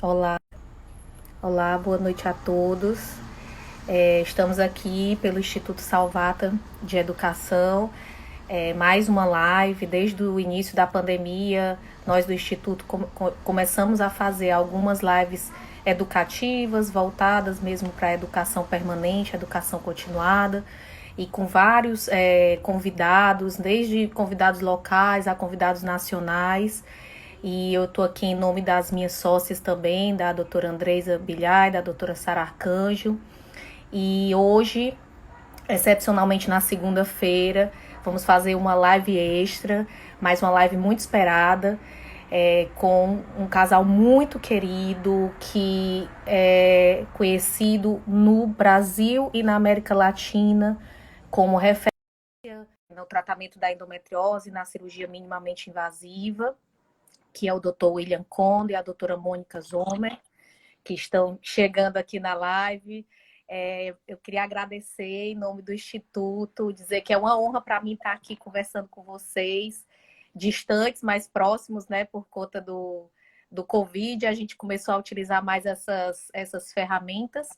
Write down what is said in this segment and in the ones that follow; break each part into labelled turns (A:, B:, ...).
A: Olá, olá, boa noite a todos. Estamos aqui pelo Instituto Salvata de Educação, mais uma live. Desde o início da pandemia, nós do Instituto começamos a fazer algumas lives educativas, voltadas mesmo para a educação permanente, educação continuada, e com vários convidados, desde convidados locais a convidados nacionais. E eu estou aqui em nome das minhas sócias também, da doutora Andreisa Bilhar e da doutora Sara Arcanjo. E hoje, excepcionalmente na segunda-feira, vamos fazer uma live extra, mais uma live muito esperada, com um casal muito querido, que é conhecido no Brasil e na América Latina como referência no tratamento da endometriose, na cirurgia minimamente invasiva, que é o Dr. William Conde e a doutora Mônica Zomer, que estão chegando aqui na live. Eu queria agradecer em nome do Instituto, dizer que é uma honra para mim estar aqui conversando com vocês, distantes, mais próximos, né, por conta do Covid. A gente começou a utilizar mais essas ferramentas,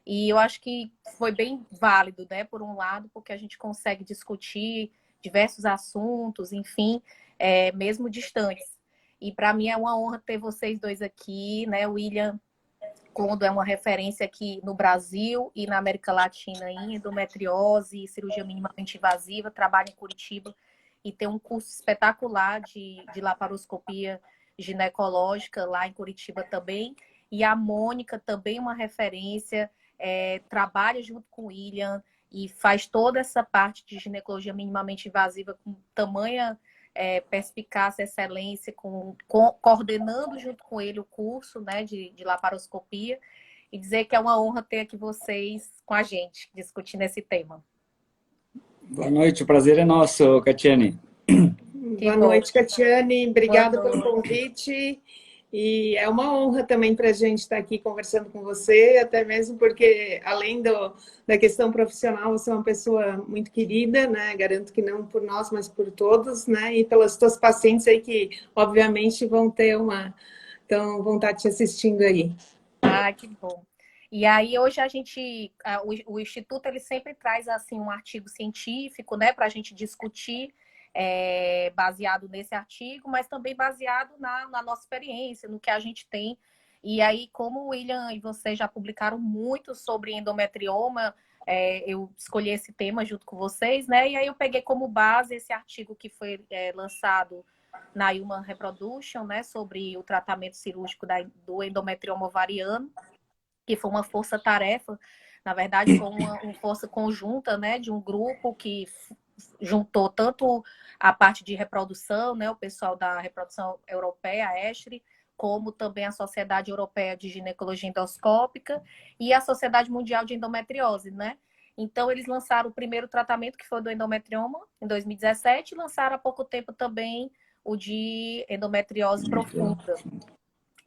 A: e eu acho que foi bem válido, né, por um lado, porque a gente consegue discutir diversos assuntos, enfim, mesmo distantes. E para mim é uma honra ter vocês dois aqui, né? O William Condo é uma referência aqui no Brasil e na América Latina em endometriose e cirurgia minimamente invasiva, trabalha em Curitiba e tem um curso espetacular de laparoscopia ginecológica lá em Curitiba também. E a Mônica também uma referência, trabalha junto com o William e faz toda essa parte de ginecologia minimamente invasiva com tamanha perspicácia, excelência, coordenando junto com ele o curso, né, de laparoscopia, e dizer que é uma honra ter aqui vocês com a gente, discutindo esse tema.
B: Boa noite, o prazer é nosso, Catiane.
A: Que
C: Boa
A: bom.
C: noite, Catiane.
A: Boa
C: Obrigada pelo
A: noite.
C: convite. E é uma honra também para a gente estar aqui conversando com você, até mesmo porque, além da questão profissional, você é uma pessoa muito querida, né? Garanto que não por nós, mas por todos, né? E pelas tuas pacientes aí que, obviamente, vão estar te assistindo aí.
A: Ah, que bom. E aí hoje a gente, o Instituto ele sempre traz assim um artigo científico, né, para a gente discutir, baseado nesse artigo, mas também baseado na nossa experiência, no que a gente tem. E aí, como o William e você já publicaram muito sobre endometrioma, eu escolhi esse tema junto com vocês, né? E aí eu peguei como base esse artigo que foi lançado na Human Reproduction, né, sobre o tratamento cirúrgico do endometrioma ovariano, que foi uma força-tarefa, na verdade foi uma força conjunta, né, de um grupo que juntou tanto a parte de reprodução, né, o pessoal da reprodução europeia, a ESHRE, como também a Sociedade Europeia de Ginecologia Endoscópica e a Sociedade Mundial de Endometriose, né? Então, eles lançaram o primeiro tratamento, que foi do endometrioma, em 2017, e lançaram há pouco tempo também o de endometriose profunda.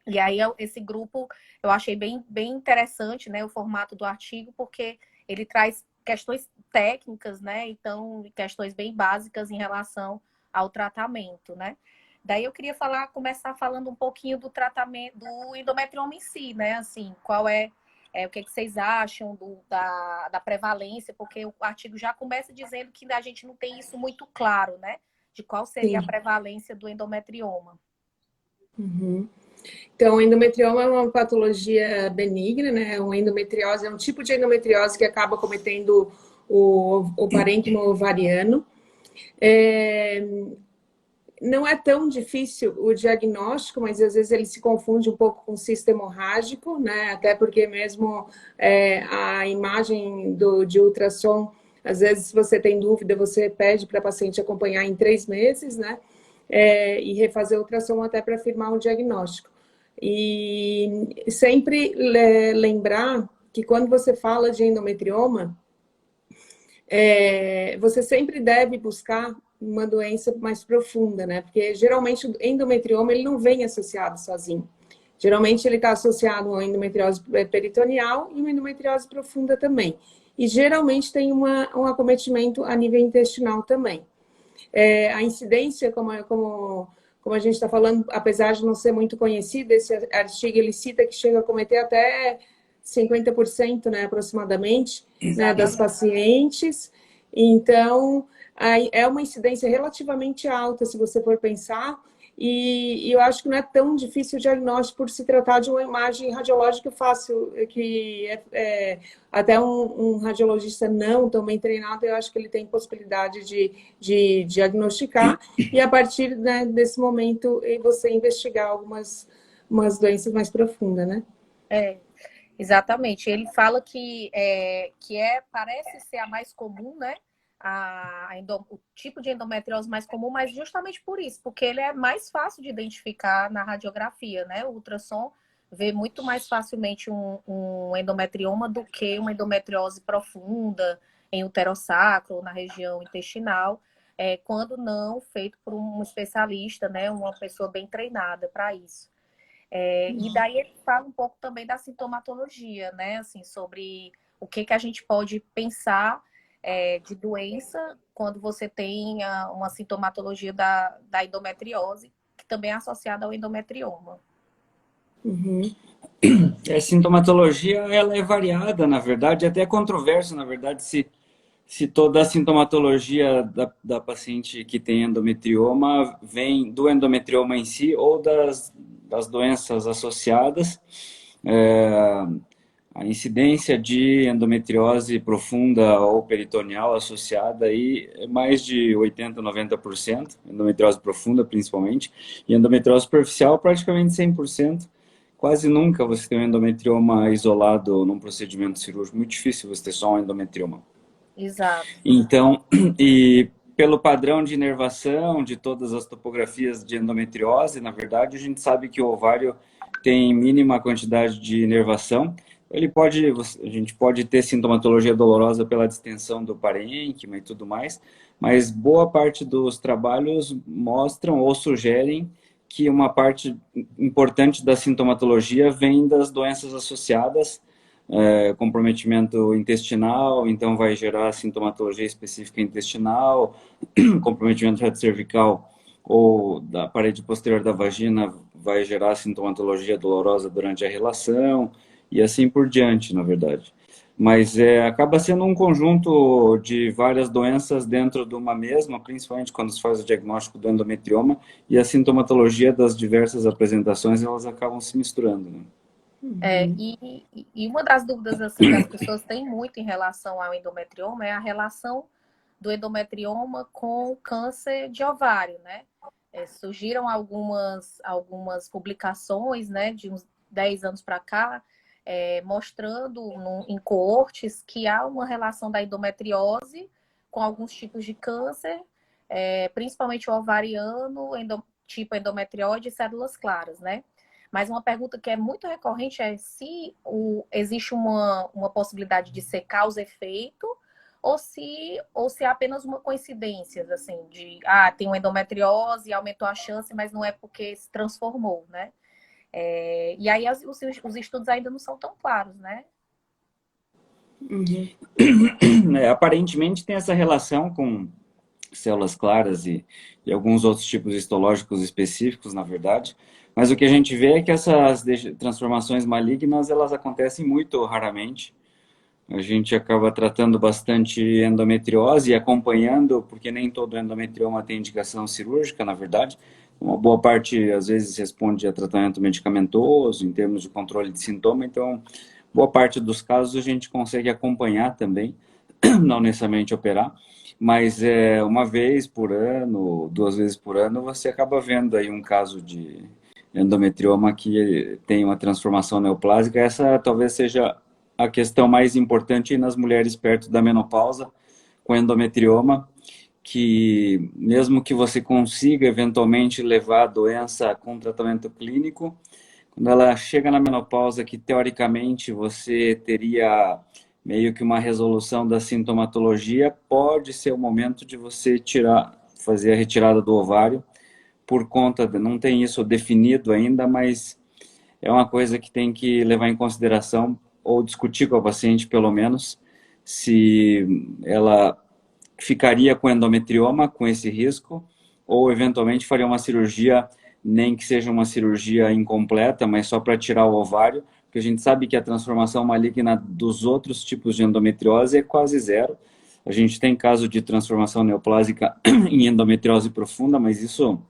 A: E aí, esse grupo, eu achei bem interessante, né, o formato do artigo, porque ele traz questões técnicas, né, então, questões bem básicas em relação ao tratamento, né. Daí eu queria começar falando um pouquinho do tratamento, do endometrioma em si, né, assim, qual o que vocês acham da prevalência, porque o artigo já começa dizendo que a gente não tem isso muito claro, né, de qual seria a
C: Sim.
A: prevalência do endometrioma.
C: Uhum. Então, endometrioma é uma patologia benigna, né? O endometriose é um tipo de endometriose que acaba cometendo o parênquima ovariano. Não é tão difícil o diagnóstico, mas às vezes ele se confunde um pouco com cisto hemorrágico, né? Até porque mesmo a imagem de ultrassom, às vezes se você tem dúvida, você pede para a paciente acompanhar em 3 meses, né? E refazer a ultrassom até para afirmar o diagnóstico. E sempre lembrar que quando você fala de endometrioma, você sempre deve buscar uma doença mais profunda, né? Porque geralmente o endometrioma ele não vem associado sozinho. Geralmente ele está associado a uma endometriose peritoneal e uma endometriose profunda também. E geralmente tem um acometimento a nível intestinal também. A incidência, como como a gente está falando, apesar de não ser muito conhecido, esse artigo ele cita que chega a cometer até 50%, né, aproximadamente, né, das pacientes. Então, aí é uma incidência relativamente alta, se você for pensar, e eu acho que não é tão difícil o diagnóstico por se tratar de uma imagem radiológica fácil, que até um radiologista não tão bem treinado, eu acho que ele tem possibilidade de diagnosticar, e a partir, né, desse momento você investigar algumas doenças mais profundas, né?
A: Exatamente. Ele fala parece ser a mais comum, né? O tipo de endometriose mais comum, mas justamente por isso, porque ele é mais fácil de identificar na radiografia, né? O ultrassom vê muito mais facilmente um endometrioma do que uma endometriose profunda em uterossacro ou na região intestinal, quando não feito por um especialista, né? Uma pessoa bem treinada para isso. E daí ele fala um pouco também da sintomatologia, né? Assim, sobre o que a gente pode pensar de doença quando você tem uma sintomatologia da endometriose, que também é associada ao endometrioma.
C: Uhum.
B: A sintomatologia, ela é variada, na verdade, até é controverso, na verdade, se toda a sintomatologia da paciente que tem endometrioma vem do endometrioma em si ou das doenças associadas. A incidência de endometriose profunda ou peritoneal associada aí é mais de 80, 90%, endometriose profunda principalmente, e endometriose superficial praticamente 100%. Quase nunca você tem um endometrioma isolado num procedimento cirúrgico, muito difícil você ter só um endometrioma.
A: Exato.
B: Então, e pelo padrão de inervação de todas as topografias de endometriose, na verdade, a gente sabe que o ovário tem mínima quantidade de inervação. A gente pode ter sintomatologia dolorosa pela distensão do parênquima e tudo mais, mas boa parte dos trabalhos mostram ou sugerem que uma parte importante da sintomatologia vem das doenças associadas, comprometimento intestinal, então vai gerar sintomatologia específica intestinal, comprometimento reto cervical ou da parede posterior da vagina vai gerar sintomatologia dolorosa durante a relação, e assim por diante, na verdade. Mas acaba sendo um conjunto de várias doenças dentro de uma mesma, principalmente quando se faz o diagnóstico do endometrioma, e a sintomatologia das diversas apresentações, elas acabam se misturando, né?
A: E uma das dúvidas assim, que as pessoas têm muito em relação ao endometrioma é a relação do endometrioma com o câncer de ovário, né? Surgiram algumas publicações, né, de uns 10 anos para cá, mostrando em coortes que há uma relação da endometriose com alguns tipos de câncer, principalmente o ovariano, tipo endometriose e células claras, né? Mas uma pergunta que é muito recorrente é se existe uma possibilidade de ser causa-efeito ou se é apenas uma coincidência, assim, tem uma endometriose e aumentou a chance, mas não é porque se transformou, né? E aí os estudos ainda não são tão claros, né?
B: Aparentemente tem essa relação com células claras e alguns outros tipos histológicos específicos, na verdade. Mas o que a gente vê é que essas transformações malignas, elas acontecem muito raramente. A gente acaba tratando bastante endometriose e acompanhando, porque nem todo endometrioma tem indicação cirúrgica, na verdade. Uma boa parte, às vezes, responde a tratamento medicamentoso, em termos de controle de sintoma. Então, boa parte dos casos a gente consegue acompanhar também, não necessariamente operar. Mas uma vez por ano, 2 vezes por ano, você acaba vendo aí um caso de endometrioma que tem uma transformação neoplásica. Essa talvez seja a questão mais importante nas mulheres perto da menopausa, com endometrioma, que mesmo que você consiga eventualmente levar a doença com tratamento clínico, quando ela chega na menopausa, que teoricamente você teria meio que uma resolução da sintomatologia, pode ser o momento de você fazer a retirada do ovário, por conta não tem isso definido ainda, mas é uma coisa que tem que levar em consideração ou discutir com a paciente, pelo menos, se ela ficaria com endometrioma, com esse risco, ou eventualmente faria uma cirurgia, nem que seja uma cirurgia incompleta, mas só para tirar o ovário, porque a gente sabe que a transformação maligna dos outros tipos de endometriose é quase zero. A gente tem caso de transformação neoplásica em endometriose profunda, mas isso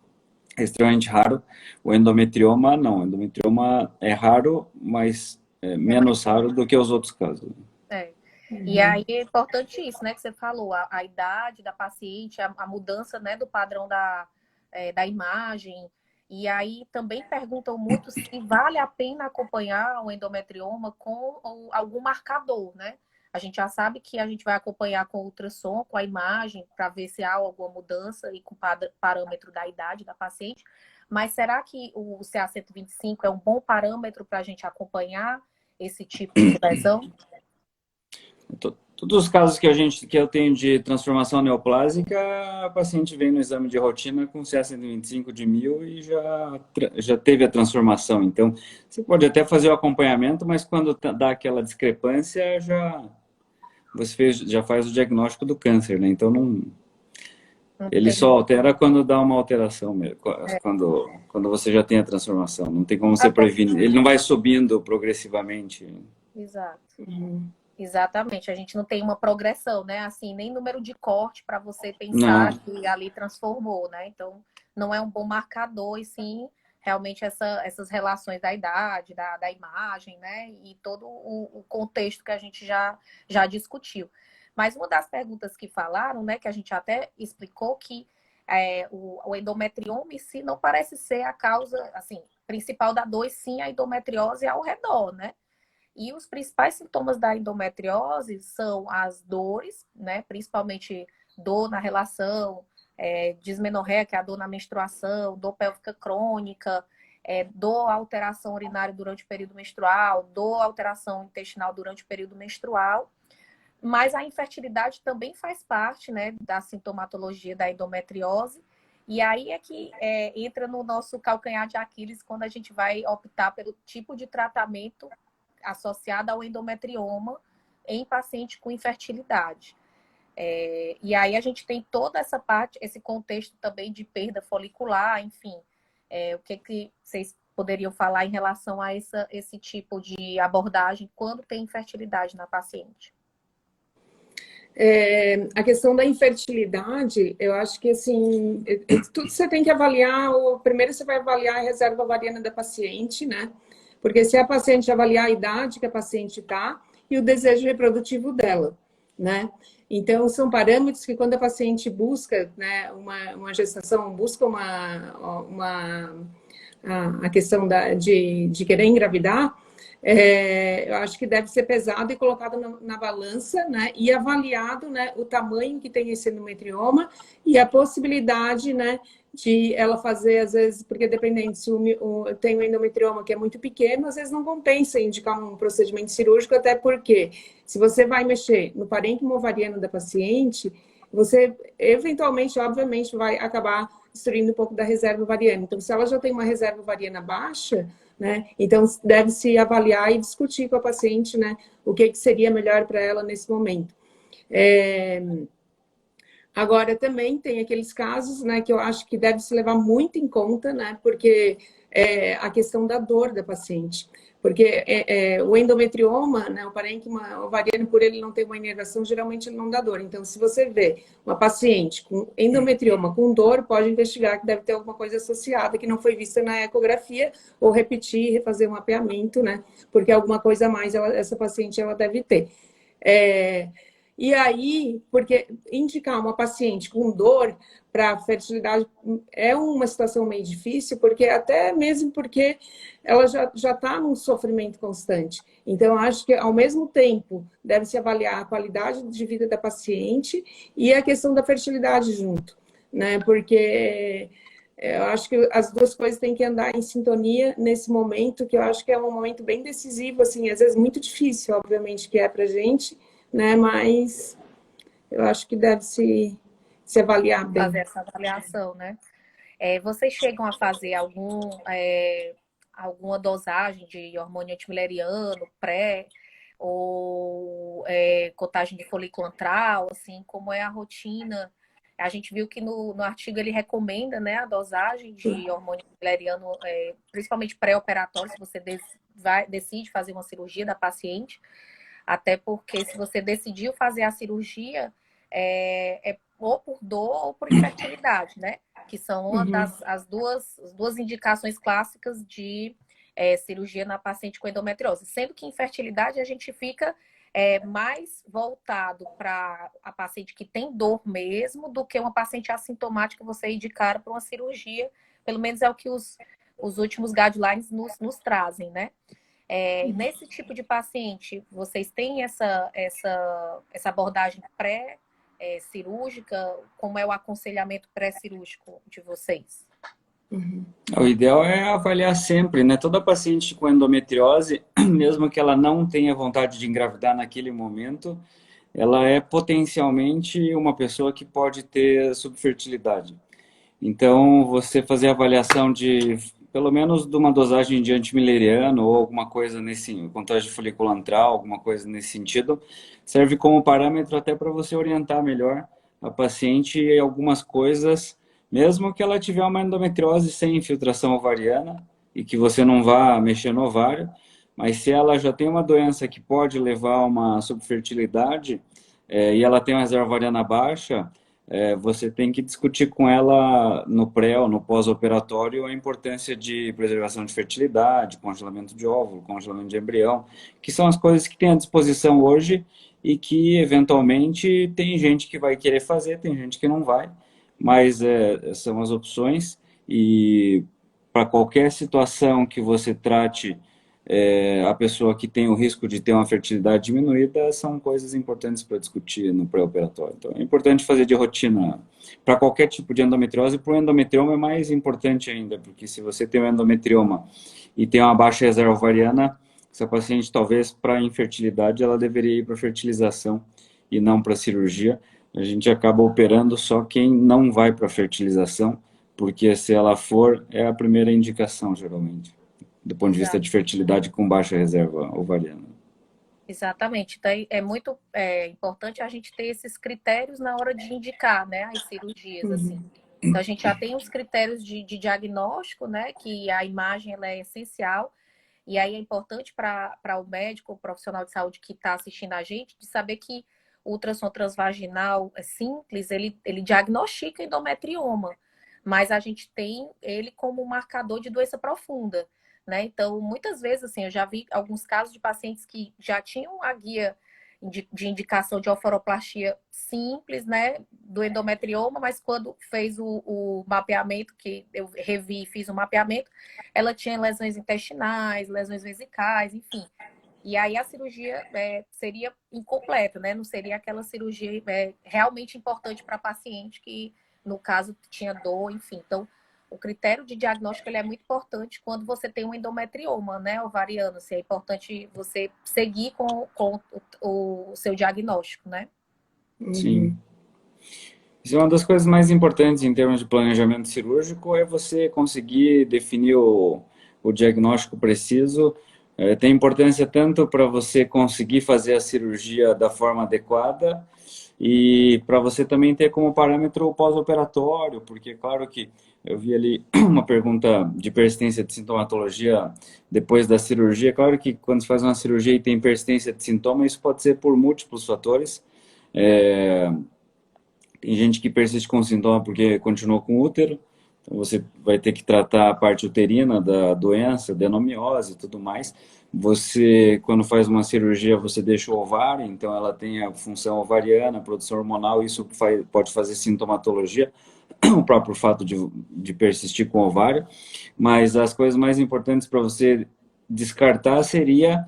B: é extremamente raro. O endometrioma, não. O endometrioma é raro, mas é
A: É mais.
B: menos raro do que os outros casos.
A: É. E aí é importante isso, né, que você falou, a idade da paciente, a mudança, né, do padrão da imagem. E aí também perguntam muito se vale a pena acompanhar o endometrioma com algum marcador, né? A gente já sabe que a gente vai acompanhar com o ultrassom, com a imagem, para ver se há alguma mudança e com o parâmetro da idade da paciente. Mas será que o CA-125 é um bom parâmetro para a gente acompanhar esse tipo de lesão?
B: Todos os casos que eu tenho de transformação neoplásica, a paciente vem no exame de rotina com CA-125 de 1000 e já teve a transformação. Então, você pode até fazer o acompanhamento, mas quando dá aquela discrepância, já faz o diagnóstico do câncer, né? Então, não, ele só
A: Entendi.
B: altera quando dá uma alteração mesmo, quando você já tem a transformação. Não tem como você
A: Até,
B: prevenir. Ele não vai subindo progressivamente.
A: exato.
C: Uhum.
A: Exatamente, a gente não tem uma progressão, né? Assim, nem número de corte para você pensar
B: Não,
A: que ali transformou, né? Então, não é um bom marcador, e sim, realmente essas relações da idade, da imagem, né? E todo o contexto que a gente já discutiu. Mas uma das perguntas que falaram, né, que a gente até explicou que o endometrioma em si não parece ser a causa, assim, principal da dor, e sim a endometriose ao redor, né? E os principais sintomas da endometriose são as dores, né? Principalmente dor na relação, dismenorreia, que é a dor na menstruação, dor pélvica crônica, dor alteração urinária durante o período menstrual, dor alteração intestinal durante o período menstrual. Mas a infertilidade também faz parte, né, da sintomatologia da endometriose. E aí é que entra no nosso calcanhar de Aquiles quando a gente vai optar pelo tipo de tratamento associada ao endometrioma em paciente com infertilidade. E aí a gente tem toda essa parte, esse contexto também de perda folicular, enfim. O que vocês poderiam falar em relação a esse tipo de abordagem quando tem infertilidade na paciente?
C: A questão da infertilidade, eu acho que assim, tudo você tem que avaliar. Primeiro você vai avaliar a reserva ovariana da paciente, né? Porque se a paciente avaliar a idade que a paciente está e o desejo reprodutivo dela, né? Então, são parâmetros que quando a paciente busca, né, uma gestação, busca a questão de querer engravidar, eu acho que deve ser pesado e colocado na balança, né, e avaliado, né, o tamanho que tem esse endometrioma e a possibilidade, né, de ela fazer, às vezes, porque dependendo se tem um endometrioma que é muito pequeno, às vezes não compensa indicar um procedimento cirúrgico, até porque se você vai mexer no parênquima ovariano da paciente, você eventualmente, obviamente, vai acabar destruindo um pouco da reserva ovariana. Então, se ela já tem uma reserva ovariana baixa, né, então deve-se avaliar e discutir com a paciente, né, o que seria melhor para ela nesse momento. Agora, também tem aqueles casos, né, que eu acho que deve se levar muito em conta, né, porque a questão da dor da paciente. Porque o endometrioma, né, o parênquima ovariano, por ele não ter uma inervação, geralmente ele não dá dor. Então, se você vê uma paciente com endometrioma com dor, pode investigar que deve ter alguma coisa associada que não foi vista na ecografia, ou repetir, refazer um mapeamento, né, porque alguma coisa a mais essa paciente ela deve ter. E aí, porque indicar uma paciente com dor para fertilidade é uma situação meio difícil, porque até mesmo porque ela já está num sofrimento constante. Então, acho que, ao mesmo tempo, deve-se avaliar a qualidade de vida da paciente e a questão da fertilidade junto, né? Porque eu acho que as duas coisas têm que andar em sintonia nesse momento, que eu acho que é um momento bem decisivo, assim, às vezes muito difícil, obviamente, que é para a gente, né? Mas eu acho que deve se avaliar bem.
A: Fazer essa avaliação, né? Vocês chegam a fazer alguma dosagem de hormônio antimileriano, pré, ou contagem de folículo antral, assim, como é a rotina A gente viu que no artigo ele recomenda, né, a dosagem de hormônio valeriano, principalmente pré-operatório, se você decide fazer uma cirurgia da paciente, até porque se você decidiu fazer a cirurgia, é ou por dor ou por infertilidade, né? Que são uma as duas indicações clássicas de cirurgia na paciente com endometriose. Sendo que infertilidade a gente fica mais voltado para a paciente que tem dor mesmo do que uma paciente assintomática você indicar para uma cirurgia. Pelo menos é o que os últimos guidelines nos trazem, né? Nesse tipo de paciente, vocês têm essa abordagem pré-cirúrgica? Como é o aconselhamento pré-cirúrgico de vocês?
B: O ideal é avaliar sempre, né? Toda paciente com endometriose, mesmo que ela não tenha vontade de engravidar naquele momento, ela é potencialmente uma pessoa que pode ter subfertilidade. Então, você fazer a avaliação de, pelo menos, de uma dosagem de antimileriano ou alguma coisa nesse, contagem folicular antral, alguma coisa nesse sentido, serve como parâmetro até para você orientar melhor a paciente em algumas coisas, mesmo que ela tiver uma endometriose sem infiltração ovariana e que você não vá mexer no ovário, mas se ela já tem uma doença que pode levar a uma subfertilidade e ela tem uma reserva ovariana baixa, você tem que discutir com ela no pré ou no pós-operatório a importância de preservação de fertilidade, congelamento de óvulo, congelamento de embrião, que são as coisas que tem à disposição hoje e que, eventualmente, tem gente que vai querer fazer, tem gente que não vai, mas são as opções e para qualquer situação que você trate a pessoa que tem o risco de ter uma fertilidade diminuída, são coisas importantes para discutir no pré-operatório. Então, é importante fazer de rotina para qualquer tipo de endometriose. Para o endometrioma é mais importante ainda, porque se você tem um endometrioma e tem uma baixa reserva ovariana, essa paciente, talvez, para infertilidade, ela deveria ir para fertilização e não para cirurgia. A gente acaba operando só quem não vai para fertilização, porque se ela for, é a primeira indicação, geralmente, do ponto de vista de fertilidade com baixa reserva ovariana.
A: Exatamente. Então, é muito importante a gente ter esses critérios na hora de indicar, né, as cirurgias, assim. Então, a gente já tem os critérios de diagnóstico, né, que a imagem ela é essencial, e aí é importante para o médico, o profissional de saúde que está assistindo a gente, de saber que o ultrassom transvaginal simples, ele diagnostica endometrioma, mas a gente tem ele como um marcador de doença profunda, né? Então, muitas vezes, assim, eu já vi alguns casos de pacientes que já tinham a guia de indicação de oforoplastia simples, né, do endometrioma, mas quando fez o mapeamento, que eu revi e fiz o mapeamento, ela tinha lesões intestinais, lesões vesicais, enfim. E aí a cirurgia seria incompleta, né? Não seria aquela cirurgia realmente importante para a paciente que, no caso, tinha dor, enfim. Então, o critério de diagnóstico ele é muito importante quando você tem um endometrioma, né, ovariano. Assim, é importante você seguir com o seu diagnóstico, né?
B: Sim. Isso é uma das coisas mais importantes em termos de planejamento cirúrgico, é você conseguir definir o diagnóstico preciso. Tem importância tanto para você conseguir fazer a cirurgia da forma adequada e para você também ter como parâmetro o pós-operatório, porque claro que eu vi ali uma pergunta de persistência de sintomatologia depois da cirurgia. Claro que quando se faz uma cirurgia e tem persistência de sintoma, isso pode ser por múltiplos fatores. Tem gente que persiste com sintoma porque continuou com útero, então você vai ter que tratar a parte uterina da doença, adenomiose e tudo mais. Você, quando faz uma cirurgia, você deixa o ovário, então ela tem a função ovariana, a produção hormonal, isso pode fazer sintomatologia, o próprio fato de persistir com o ovário, mas as coisas mais importantes para você descartar seria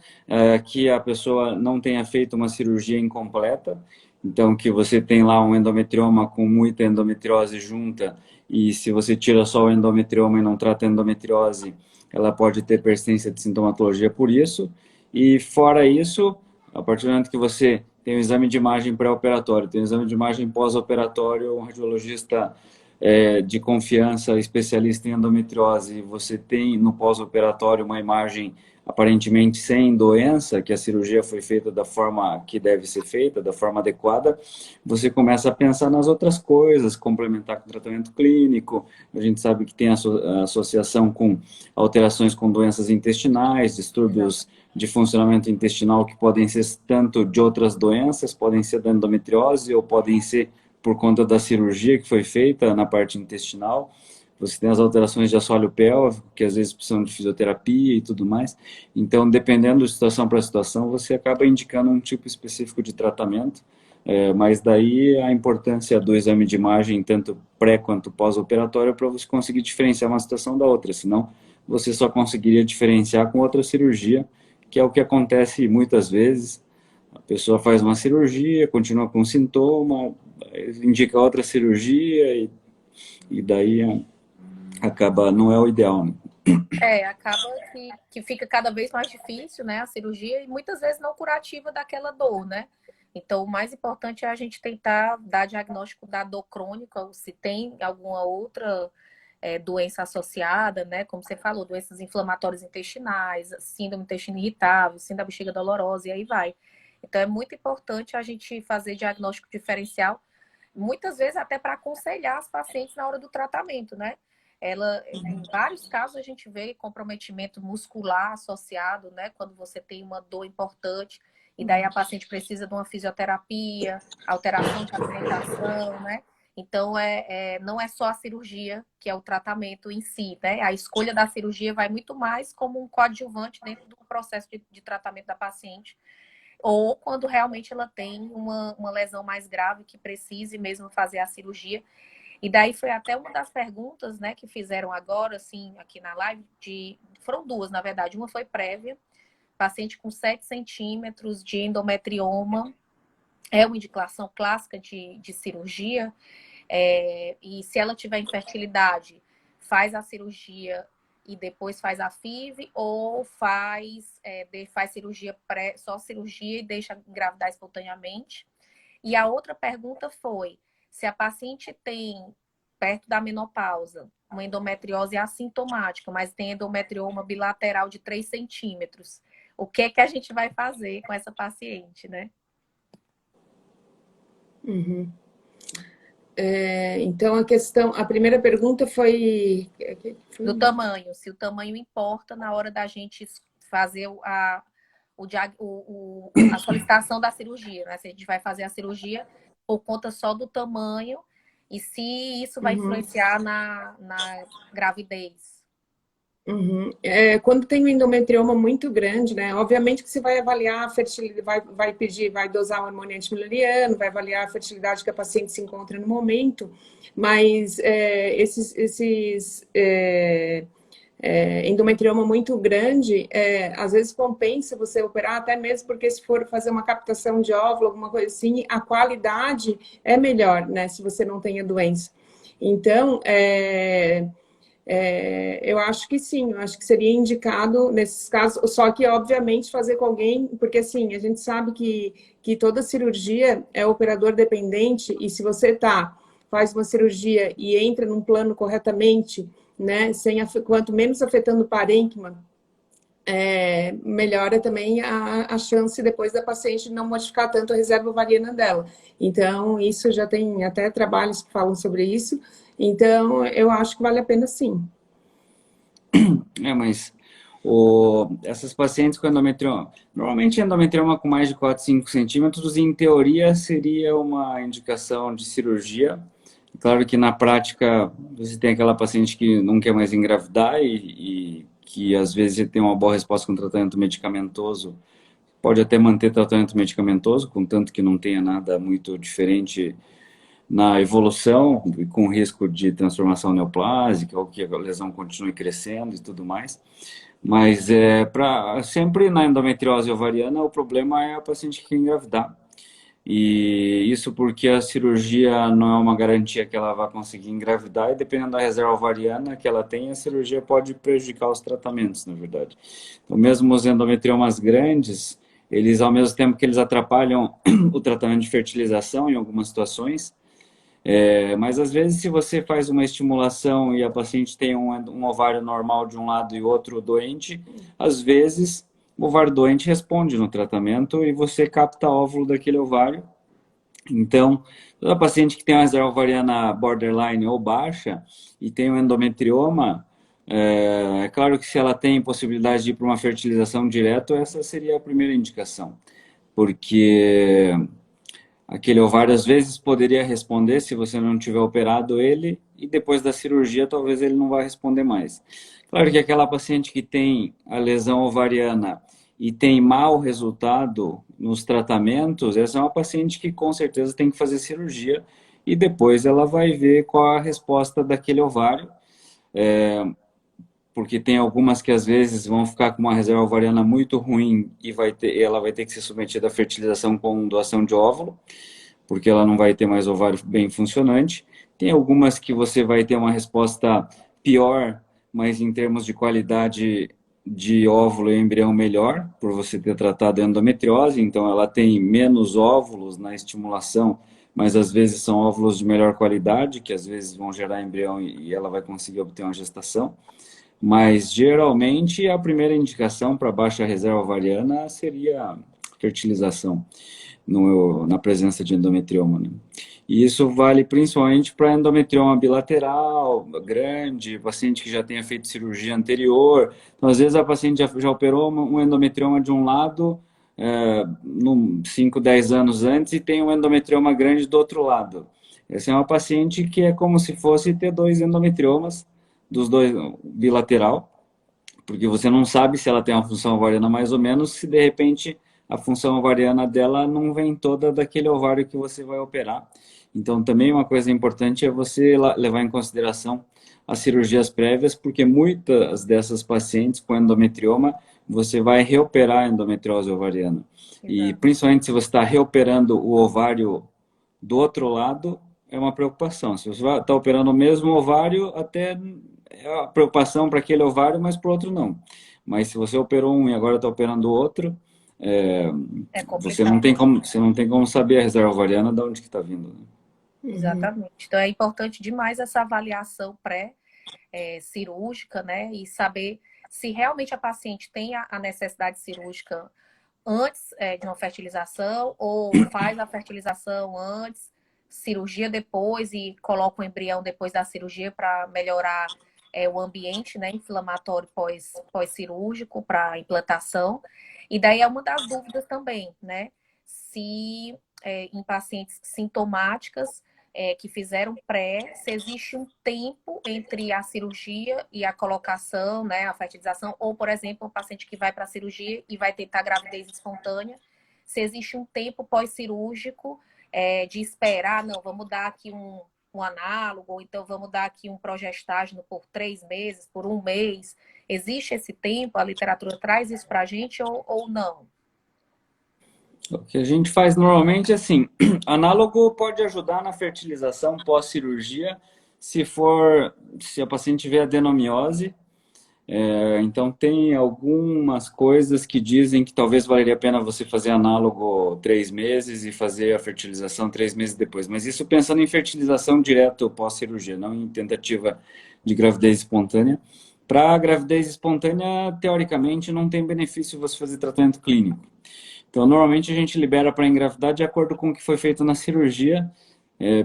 B: que a pessoa não tenha feito uma cirurgia incompleta, então que você tem lá um endometrioma com muita endometriose junta, e se você tira só o endometrioma e não trata a endometriose, ela pode ter persistência de sintomatologia por isso, e fora isso, a partir do momento que você tem um exame de imagem pré-operatório, tem um exame de imagem pós-operatório, um radiologista de confiança, especialista em endometriose, e você tem no pós-operatório uma imagem aparentemente sem doença, que a cirurgia foi feita da forma que deve ser feita, da forma adequada, você começa a pensar nas outras coisas, complementar com tratamento clínico. A gente sabe que tem associação com alterações com doenças intestinais, distúrbios de funcionamento intestinal que podem ser tanto de outras doenças, podem ser da endometriose ou podem ser por conta da cirurgia que foi feita na parte intestinal. Você tem as alterações de assoalho pélvico, que às vezes precisam de fisioterapia e tudo mais. Então, dependendo de situação para situação, você acaba indicando um tipo específico de tratamento. Mas daí a importância do exame de imagem, tanto pré quanto pós-operatório, para você conseguir diferenciar uma situação da outra. Senão, você só conseguiria diferenciar com outra cirurgia, que é o que acontece muitas vezes. A pessoa faz uma cirurgia, continua com sintoma, indica outra cirurgia e daí acaba, não é o ideal, né?
A: Acaba que fica cada vez mais difícil, né, a cirurgia, e muitas vezes não curativa daquela dor, né? Então, o mais importante é a gente tentar dar diagnóstico da dor crônica, ou se tem alguma outra doença associada, né? Como você falou, doenças inflamatórias intestinais, síndrome do intestino irritável, síndrome da bexiga dolorosa, e aí vai. Então, é muito importante a gente fazer diagnóstico diferencial, muitas vezes até para aconselhar as pacientes na hora do tratamento, né? Em vários casos a gente vê comprometimento muscular associado, né? Quando você tem uma dor importante e daí a paciente precisa de uma fisioterapia, alteração de alimentação, né? Então, não é só a cirurgia que é o tratamento em si, né? A escolha da cirurgia vai muito mais como um coadjuvante dentro do processo de tratamento da paciente, ou quando realmente ela tem uma lesão mais grave que precise mesmo fazer a cirurgia. E daí foi até uma das perguntas, né, que fizeram agora, assim, aqui na live, foram duas, na verdade. Uma foi prévia, paciente com 7 centímetros de endometrioma, é uma indicação clássica de cirurgia, e se ela tiver infertilidade, faz a cirurgia e depois faz a FIV, ou faz cirurgia só cirurgia e deixa engravidar espontaneamente. E a outra pergunta foi: se a paciente tem, perto da menopausa, uma endometriose assintomática, mas tem endometrioma bilateral de 3 centímetros, o que é que a gente vai fazer com essa paciente, né?
C: Uhum. Então, a primeira pergunta foi...
A: Do tamanho, se o tamanho importa na hora da gente fazer a solicitação da cirurgia, né? Se a gente vai fazer a cirurgia por conta só do tamanho e se isso vai influenciar na gravidez.
C: Uhum. Quando tem um endometrioma muito grande, né? Obviamente que você vai avaliar a fertilidade, vai dosar o hormônio antimileriano, vai avaliar a fertilidade que a paciente se encontra no momento, mas endometrioma muito grande, às vezes compensa você operar, até mesmo porque se for fazer uma captação de óvulo, alguma coisa assim, a qualidade é melhor, né? Se você não tem a doença. Então, eu acho que sim, eu acho que seria indicado nesses casos, só que, obviamente, fazer com alguém, porque assim, a gente sabe que toda cirurgia é operador dependente, e se você faz uma cirurgia e entra num plano corretamente, né, quanto menos afetando o parênquima, melhora também a chance depois da paciente não modificar tanto a reserva ovariana dela. Então, isso já tem até trabalhos que falam sobre isso. Então, eu acho que vale a pena sim.
B: Mas essas pacientes com endometrioma, normalmente endometrioma com mais de 4, 5 centímetros, em teoria seria uma indicação de cirurgia. Claro que na prática você tem aquela paciente que não quer mais engravidar e que às vezes tem uma boa resposta com tratamento medicamentoso, pode até manter tratamento medicamentoso, contanto que não tenha nada muito diferente na evolução, com risco de transformação neoplásica, ou que a lesão continue crescendo e tudo mais. Mas sempre na endometriose ovariana, o problema é a paciente que quer engravidar. E isso porque a cirurgia não é uma garantia que ela vai conseguir engravidar, e dependendo da reserva ovariana que ela tem, a cirurgia pode prejudicar os tratamentos, na verdade. Então, mesmo os endometriomas grandes, eles, ao mesmo tempo que eles atrapalham o tratamento de fertilização em algumas situações, Mas às vezes, se você faz uma estimulação e a paciente tem um ovário normal de um lado e outro doente, às vezes o ovário doente responde no tratamento e você capta óvulo daquele ovário. Então, toda paciente que tem uma reserva ovariana borderline ou baixa e tem um endometrioma, é claro que se ela tem possibilidade de ir para uma fertilização direto, essa seria a primeira indicação, porque aquele ovário às vezes poderia responder se você não tiver operado ele, e depois da cirurgia talvez ele não vá responder mais. Claro que aquela paciente que tem a lesão ovariana e tem mau resultado nos tratamentos, essa é uma paciente que com certeza tem que fazer cirurgia e depois ela vai ver qual a resposta daquele ovário, porque tem algumas que às vezes vão ficar com uma reserva ovariana muito ruim e ela vai ter que ser submetida à fertilização com doação de óvulo, porque ela não vai ter mais ovário bem funcionante. Tem algumas que você vai ter uma resposta pior, mas em termos de qualidade de óvulo e embrião melhor, por você ter tratado a endometriose, então ela tem menos óvulos na estimulação, mas às vezes são óvulos de melhor qualidade, que às vezes vão gerar embrião e ela vai conseguir obter uma gestação. Mas geralmente a primeira indicação para baixa reserva ovariana seria fertilização na presença de endometrioma, né? E isso vale principalmente para endometrioma bilateral, grande, paciente que já tenha feito cirurgia anterior. Então, às vezes a paciente já operou um endometrioma de um lado, 5, 10 anos antes, e tem um endometrioma grande do outro lado. Essa é uma paciente que é como se fosse ter dois endometriomas, dos dois, bilateral, porque você não sabe se ela tem uma função ovariana mais ou menos, se de repente a função ovariana dela não vem toda daquele ovário que você vai operar. Então, também uma coisa importante é você levar em consideração as cirurgias prévias, porque muitas dessas pacientes com endometrioma, você vai reoperar a endometriose ovariana. Exato. E principalmente se você está reoperando o ovário do outro lado, é uma preocupação. Se você está operando o mesmo ovário, até é uma preocupação para aquele ovário, mas para o outro não. Mas se você operou um e agora está operando o outro, você não tem como saber a reserva ovariana de onde que está vindo, né?
A: Exatamente. Então é importante demais essa avaliação pré-cirúrgica, né? E saber se realmente a paciente tem a necessidade cirúrgica antes de uma fertilização ou faz a fertilização antes, cirurgia depois e coloca o embrião depois da cirurgia para melhorar o ambiente, né, inflamatório pós-cirúrgico para implantação. E daí é uma das dúvidas também, né? Se em pacientes sintomáticas que fizeram se existe um tempo entre a cirurgia e a colocação, né, a fertilização, ou, por exemplo, um paciente que vai para a cirurgia e vai tentar gravidez espontânea, se existe um tempo pós-cirúrgico de esperar, não, vamos dar aqui um análogo, ou então vamos dar aqui um progestágeno por 3 meses, por 1 mês. Existe esse tempo? A literatura traz isso para a gente ou não?
B: O que a gente faz normalmente é assim, análogo pode ajudar na fertilização pós-cirurgia, se a paciente tiver adenomiose. Então tem algumas coisas que dizem que talvez valeria a pena você fazer análogo 3 meses e fazer a fertilização 3 meses depois. Mas isso pensando em fertilização direto pós-cirurgia, não em tentativa de gravidez espontânea. Para a gravidez espontânea, teoricamente, não tem benefício você fazer tratamento clínico. Então, normalmente a gente libera para engravidar de acordo com o que foi feito na cirurgia,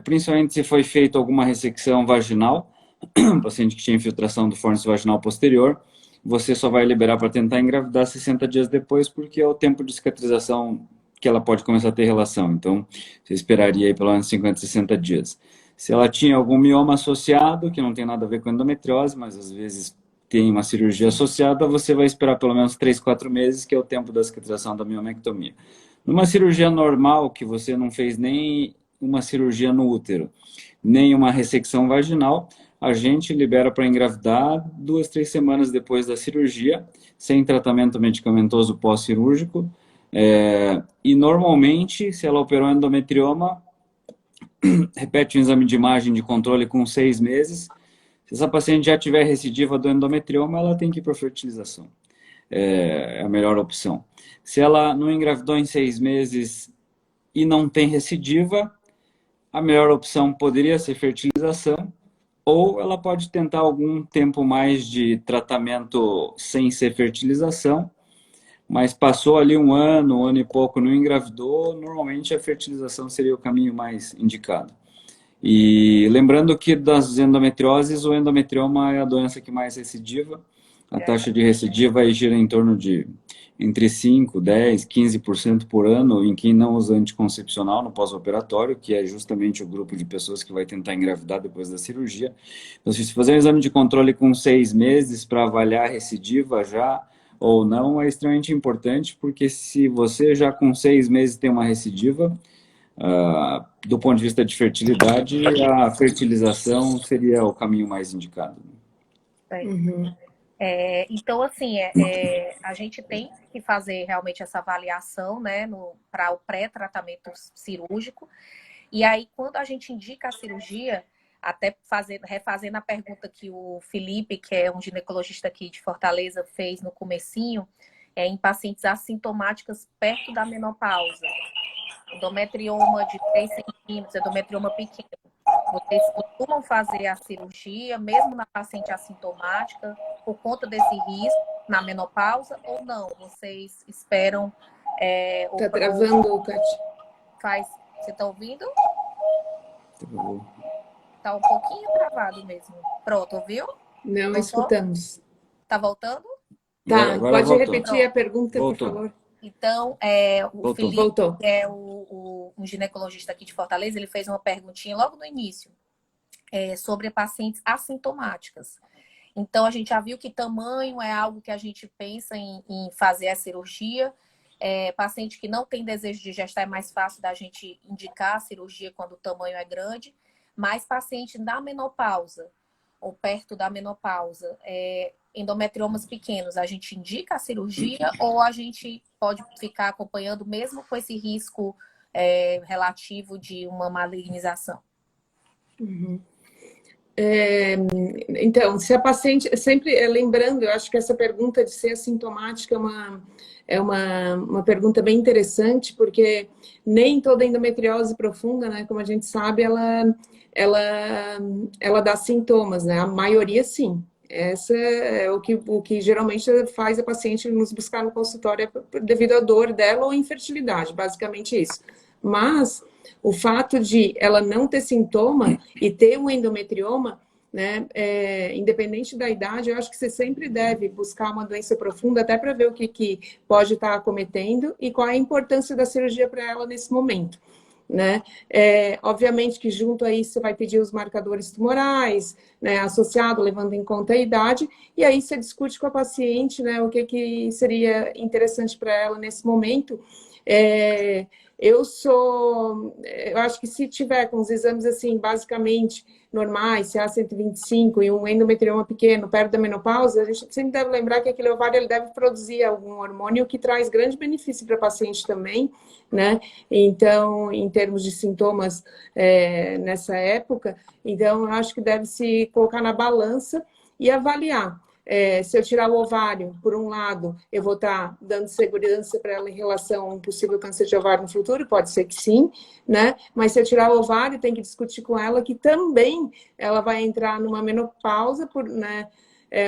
B: principalmente se foi feita alguma ressecção vaginal, paciente que tinha infiltração do fórnix vaginal posterior, você só vai liberar para tentar engravidar 60 dias depois, porque é o tempo de cicatrização que ela pode começar a ter relação. Então, você esperaria aí pelo menos 50, 60 dias. Se ela tinha algum mioma associado, que não tem nada a ver com endometriose, mas às vezes tem uma cirurgia associada, você vai esperar pelo menos 3, 4 meses, que é o tempo da cicatrização da miomectomia. Numa cirurgia normal, que você não fez nem uma cirurgia no útero, nem uma ressecção vaginal, a gente libera para engravidar 2, 3 semanas depois da cirurgia, sem tratamento medicamentoso pós-cirúrgico. E normalmente, se ela operou endometrioma, repete um exame de imagem de controle com 6 meses. Se essa paciente já tiver recidiva do endometrioma, ela tem que ir para fertilização. É a melhor opção. Se ela não engravidou em 6 meses e não tem recidiva, a melhor opção poderia ser fertilização, ou ela pode tentar algum tempo mais de tratamento sem ser fertilização, mas passou ali um ano e pouco, não engravidou, normalmente a fertilização seria o caminho mais indicado. E lembrando que das endometrioses, o endometrioma é a doença que mais recidiva. A taxa de recidiva aí gira em torno de entre 5, 10, 15% por ano em quem não usa anticoncepcional no pós-operatório, que é justamente o grupo de pessoas que vai tentar engravidar depois da cirurgia. Então, se fazer um exame de controle com 6 meses para avaliar a recidiva já ou não, é extremamente importante, porque se você já com 6 meses tem uma recidiva, do ponto de vista de fertilidade, a fertilização seria o caminho mais indicado.
C: Uhum.
A: Então, assim, a gente tem que fazer realmente essa avaliação, né, para o pré-tratamento cirúrgico. E aí, quando a gente indica a cirurgia, até refazendo a pergunta que o Felipe, que é um ginecologista aqui de Fortaleza, fez no comecinho, em pacientes assintomáticas perto da menopausa. Endometrioma de 3 centímetros, endometrioma pequeno. Vocês costumam fazer a cirurgia, mesmo na paciente assintomática, por conta desse risco na menopausa ou não? Vocês esperam...
C: Tá travando, Kátia?
A: Você está ouvindo? Tá um pouquinho travado mesmo. Pronto, ouviu?
C: Não,
A: Voltou?
C: Escutamos.
A: Tá voltando?
C: Tá,
B: Agora
C: pode
B: voltou.
C: repetir a pergunta,
B: Voltou.
C: por favor?
A: Então, o
B: Voltou.
A: Felipe,
C: Voltou.
A: que é um ginecologista aqui de Fortaleza, ele fez uma perguntinha logo no início sobre pacientes assintomáticas. Então, a gente já viu que tamanho é algo que a gente pensa em fazer a cirurgia. Paciente que não tem desejo de gestar, é mais fácil da gente indicar a cirurgia quando o tamanho é grande. Mas paciente na menopausa, ou perto da menopausa, endometriomas pequenos, a gente indica a cirurgia ou a gente pode ficar acompanhando mesmo com esse risco relativo de uma malignização?
C: Uhum. Então, se a paciente, sempre lembrando, eu acho que essa pergunta de ser assintomática é uma pergunta bem interessante, porque nem toda endometriose profunda, né, como a gente sabe, ela dá sintomas, né? A maioria sim. Essa é o que geralmente faz a paciente nos buscar no consultório devido à dor dela ou infertilidade, basicamente isso. Mas o fato de ela não ter sintoma e ter um endometrioma, né, independente da idade, eu acho que você sempre deve buscar uma doença profunda até para ver o que pode estar acometendo e qual é a importância da cirurgia para ela nesse momento. Né? Obviamente que junto a isso você vai pedir os marcadores tumorais, né, associado, levando em conta a idade, e aí você discute com a paciente, né, o que seria interessante para ela nesse momento. Eu acho que se tiver com os exames assim, basicamente normais, CA125 e um endometrioma pequeno perto da menopausa, a gente sempre deve lembrar que aquele ovário ele deve produzir algum hormônio que traz grande benefício para a paciente também, né? Então, em termos de sintomas nessa época, então eu acho que deve se colocar na balança e avaliar. Se eu tirar o ovário, por um lado, eu vou estar dando segurança para ela em relação a um possível câncer de ovário no futuro, pode ser que sim, né? Mas se eu tirar o ovário, tem que discutir com ela que também ela vai entrar numa menopausa, né?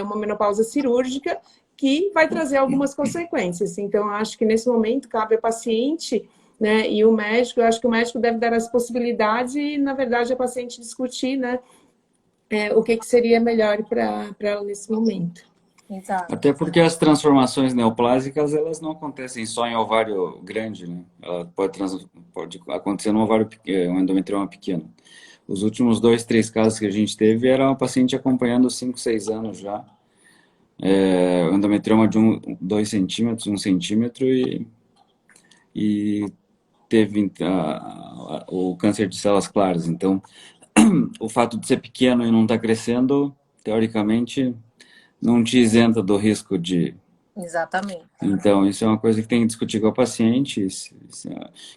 C: Uma menopausa cirúrgica, que vai trazer algumas consequências. Então, eu acho que nesse momento cabe a paciente, né, e o médico, eu acho que o médico deve dar as possibilidades e, na verdade, a paciente discutir, né? O que seria melhor para ela nesse momento.
A: Exato.
B: Até porque as transformações neoplásicas, elas não acontecem só em ovário grande, né? Ela pode acontecer no ovário um endometrioma pequeno. Os últimos 2, 3 casos que a gente teve era uma paciente acompanhando 5, 6 anos já. O endometrioma de 2 centímetros, 1 centímetro e teve o câncer de células claras. Então, o fato de ser pequeno e não estar crescendo, teoricamente, não te isenta do risco de...
A: Exatamente.
B: Então, isso é uma coisa que tem que discutir com a paciente.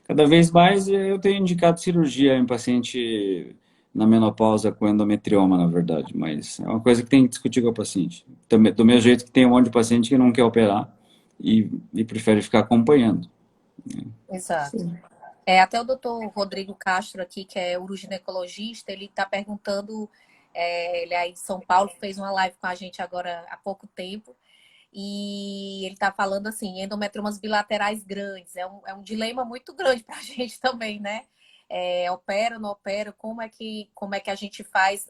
B: Cada vez mais eu tenho indicado cirurgia em paciente na menopausa com endometrioma, na verdade, mas é uma coisa que tem que discutir com a paciente. Também, do mesmo jeito que tem um monte de paciente que não quer operar e prefere ficar acompanhando.
A: Exato. Até o doutor Rodrigo Castro aqui, que é uroginecologista, ele está perguntando, ele é aí de São Paulo, fez uma live com a gente agora há pouco tempo, e ele está falando assim, endometriomas bilaterais grandes, é um dilema muito grande para a gente também, né? Opera, não opera, como é que a gente faz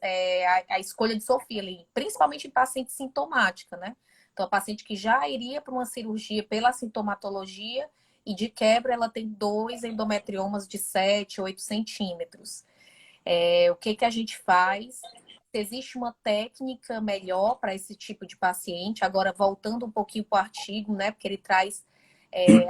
A: a escolha de Sofia ali, principalmente em paciente sintomática, né? Então, a paciente que já iria para uma cirurgia pela sintomatologia e de quebra ela tem 2 endometriomas de 7, 8 centímetros. O que a gente faz? Existe uma técnica melhor para esse tipo de paciente? Agora, voltando um pouquinho para o artigo, né? Porque ele traz